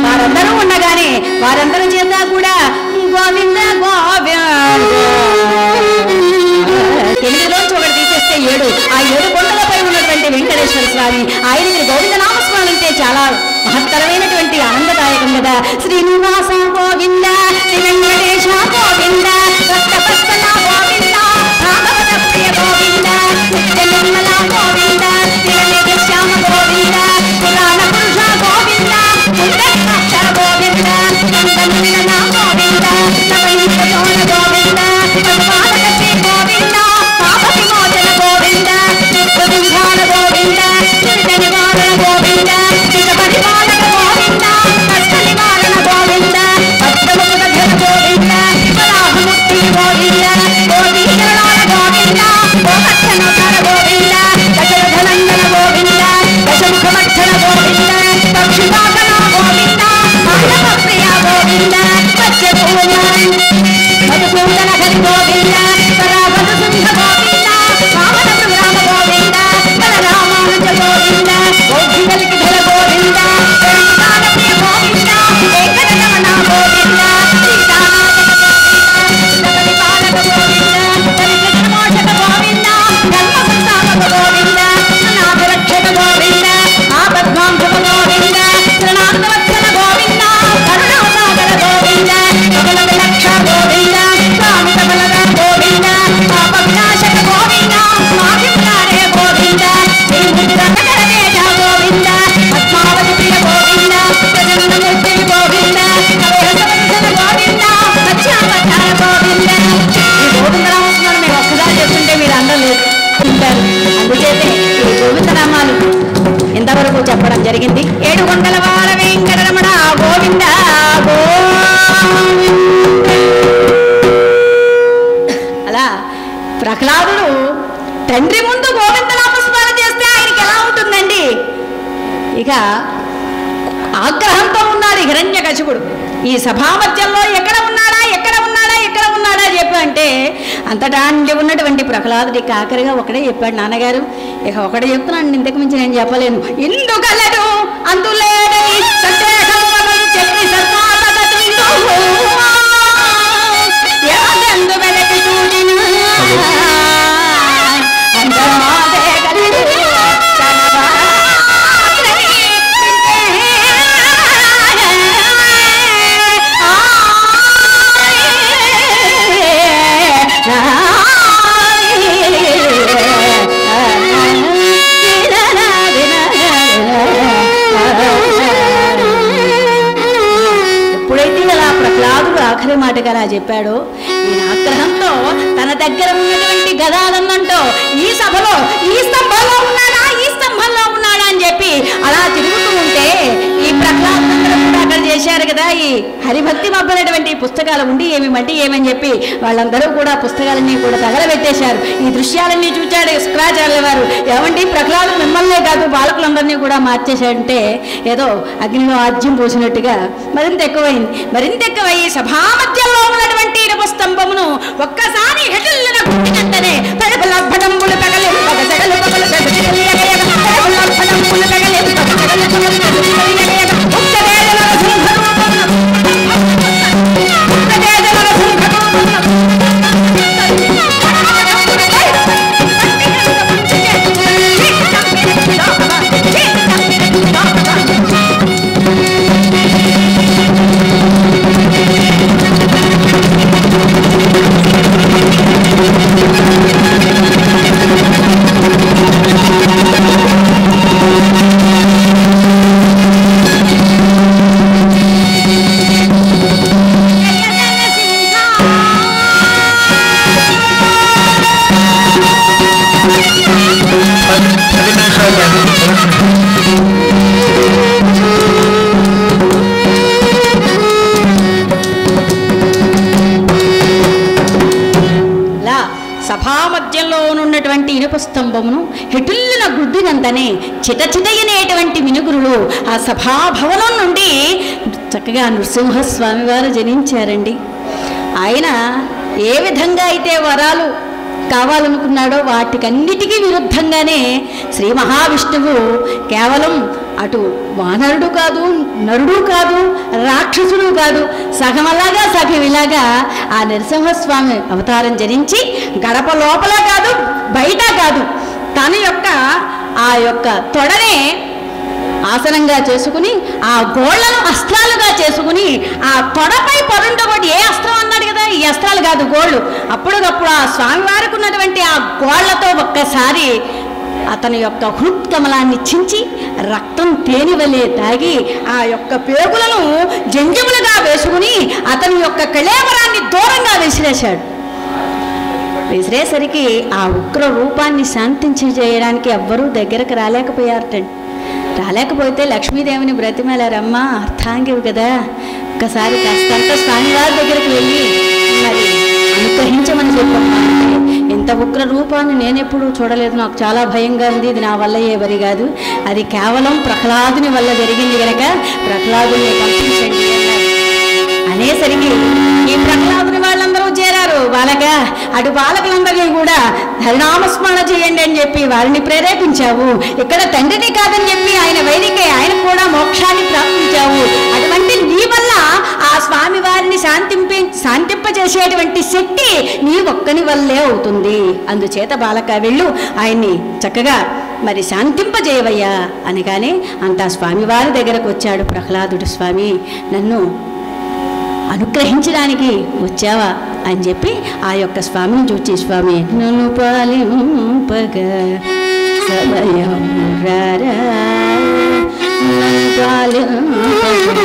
వారందరూ ఉండగానే వారందరూ చేత కూడా గోవింద ఎనిమిదిలోంచి ఒకటి తీసేస్తే 7, ఆ 7 కొండలపై ఉన్నటువంటి వెంకటేశ్వర స్వామి, ఆయనకి గోవింద నామస్మరణ అంటే చాలా మహత్తరమైనటువంటి ఆనందదాయకం కదా. శ్రీనివాస గోవింద, శ్రీ వెంకటేశ గోవింద, రక్తపత్సల గోవింద, రాఘవ ప్రియ గోవింద, నిర్మల గోవింద, శ్యామ గోవింద, పురాణ పురుష గోవింద, పుండరీకాక్ష గోవింద, నందనవన గోవింద, నవనీతోన గోవింద, పద్మావతి గోవింద, పాప విమోచన గోవింద, ప్రతిధాన గోవింద, నివారణ గోవింద, పరిపాలన గోవింద, కష్ట నివారణ గోవింద, పద్మముఖధర గోవింద, వరాహముక్తి గోవింద, గోపీకరణాల గోవింద, గోపక్షణోత్తర గోవింద, దశరథనందన గోవింద, దశముఖమక్షణ గోవింద, పక్షిపాకన గోవింద, మానవ ప్రియ గోవింద, మత్స్యపూర్ణ మధుసూదన హరి గోవింద, పరాభద సింహ గోవింద, వామన ప్రోగ్రామ గోవింద, బలరామానుజ గోవింద, గోపికలికిధర గోవింద, వేణుగాన ప్రియ గోవింద, వెంకటరమణ గోవింద, సీతానాథ గోవింద, దరిద్రమోచక గోవింద, ధర్మ సంస్థాపక గోవింద, అనాథరక్షక గోవింద, ఆపద్బాంధవ గోవింద, శరణార్థవత్సల గోవింద, కరుణాసాగర గోవింద, కమల విలక్ష గోవింద, స్వామి కమలరామ వరకు చెప్పడం జరిగింది. 7 కొండల వార వెంకటరమణ గోవింద అలా ప్రహ్లాదుడు తండ్రి ముందు గోవిందనామస్మరణ చేస్తే ఆయనకి ఎలా ఉంటుందండి? ఇక ఆగ్రహంతో ఉన్నాడు హిరణ్యకశిపుడు. ఈ సభామధ్యంలో ఎక్కడ ఉన్నాడా ఎక్కడ ఉన్నాడా ఎక్కడ ఉన్నాడా చెప్పు అంటే అంతటా ఉన్నటువంటి ప్రహ్లాదుడికి ఆఖరిగా ఒకడే చెప్పాడు, నాన్నగారు ఇక ఒకటే చెప్తున్నాను, ఇంతకు మించి నేను చెప్పలేను. ఇందుకలడు అందులేడని ఆఖరి మాటగా అలా చెప్పాడు. ఈ ఆగ్రహంతో తన దగ్గర ఉన్నటువంటి గదాదన్నంటో ఈ సభలో ఈ స్తంభంలో ఉన్నాడా ఈ స్తంభంలో ఉన్నాడా అని చెప్పి అలా తిరుగుతూ ఉంటే ఈ ప్రహ్లాదులందరూ కూడా అక్కడ చేశారు కదా ఈ హరిభక్తి మబ్బనటువంటి పుస్తకాలు ఉండి ఏమని చెప్పి వాళ్ళందరూ కూడా పుస్తకాలన్నీ కూడా తగలబెట్టేశారు. ఈ దృశ్యాలన్నీ చూచాడు శుక్రాచార్యుల వారు. ఏమండి ప్రహ్లాదు మిమ్మల్నే కాదు బాలకులందరినీ కూడా మార్చేశాడంటే ఏదో అగ్నిలో ఆజ్యం పోసినట్టుగా మరింత ఎక్కువై సభామధ్యంలో ఉన్నటువంటి ఇనుపస్తంభమును ఒక్కసారి హెటుల్లున గుర్తినంతనే పడపలబ్బడంబులు సభామధ్యంలో ఉన్నటువంటి ఇనుప స్తంభమును హెటుల్లున గుద్దినంతనే చిటచిటయనేటువంటి మినుగురులు ఆ సభాభవనం నుండి చక్కగా నృసింహస్వామి వారు జనించారండి. ఆయన ఏ విధంగా అయితే వరాలు కావాలనుకున్నాడో వాటికన్నిటికీ విరుద్ధంగానే శ్రీ మహావిష్ణువు కేవలం అటు వానరుడు కాదు నరుడు కాదు రాక్షసుడు కాదు సగమలాగా సగమిలాగా ఆ నరసింహస్వామి అవతారం ధరించి గడప లోపల కాదు బయట కాదు తన యొక్క ఆ యొక్క తొడనే ఆసనంగా చేసుకుని ఆ గోళ్లను అస్త్రాలుగా చేసుకుని ఆ తొడపై పరుండబడి ఏ అస్త్రం అన్నాడు కదా ఈ అస్త్రాలు కాదు గోళ్ళు అప్పుడప్పుడు ఆ స్వామివారికి ఉన్నటువంటి ఆ గోళ్లతో ఒక్కసారి అతని యొక్క హృత్కమలాన్ని చించి రక్తం తేనివలే తాగి ఆ యొక్క పేగులను జంజములుగా వేసుకుని అతని యొక్క కళేబరాన్ని దూరంగా విసిరేశాడు. విసిరేసరికి ఆ ఉగ్ర రూపాన్ని శాంతించి చేయడానికి ఎవ్వరూ దగ్గరకు రాలేకపోయారటండి. రాలేకపోతే లక్ష్మీదేవిని బ్రతిమేలారమ్మా అర్థాంగివి కదా ఒక్కసారి కాస్తంత స్వామివారి దగ్గరికి వెళ్ళి మరి అనుగ్రహించమని చెప్పమ్మా. ఇంత ఉగ్ర రూపాన్ని నేనెప్పుడూ చూడలేదు, నాకు చాలా భయంగా ఉంది, ఇది నా వల్ల ఎవరి కాదు, అది కేవలం ప్రహ్లాదుని వల్ల జరిగింది కనుక ప్రహ్లాదుని పంపించండి అన్నారు. అనేసరికి ఈ ప్రహ్లాదుని వాళ్ళందరూ చేరారు. బాలక అటు బాలకులందరినీ కూడా హరినామస్మరణ చేయండి అని చెప్పి వారిని ప్రేరేపించావు. ఇక్కడ తండ్రిని కాదని చెప్పి ఆయన వైదికే ఆయన కూడా మోక్షాన్ని ప్రాప్తించావు. అటువంటి నీ వల్ల ఆ స్వామి వారిని శాంతింపజేసేటువంటి శక్తి నీ ఒక్కని వల్లే అవుతుంది. అందుచేత బాలక వెళ్ళు ఆయన్ని చక్కగా మరి శాంతింపజేయవయ్యా అనగానే అంతా స్వామివారి దగ్గరకు వచ్చాడు ప్రహ్లాదుడు. స్వామి నన్ను అనుగ్రహించడానికి వచ్చావా అని చెప్పి ఆ యొక్క స్వామిని చూచి స్వామి నన్ను పాలింపగా సమయం రారా నన్ను పాలింపగా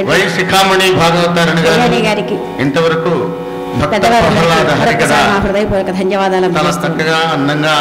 వై శిఖామణి భాగవతారణి గారికి ఇంతవరకు భక్త ప్రహ్లాద హరికథ హృదయపూర్వక ధన్యవాదాలు. చాలా చక్కగా అందంగా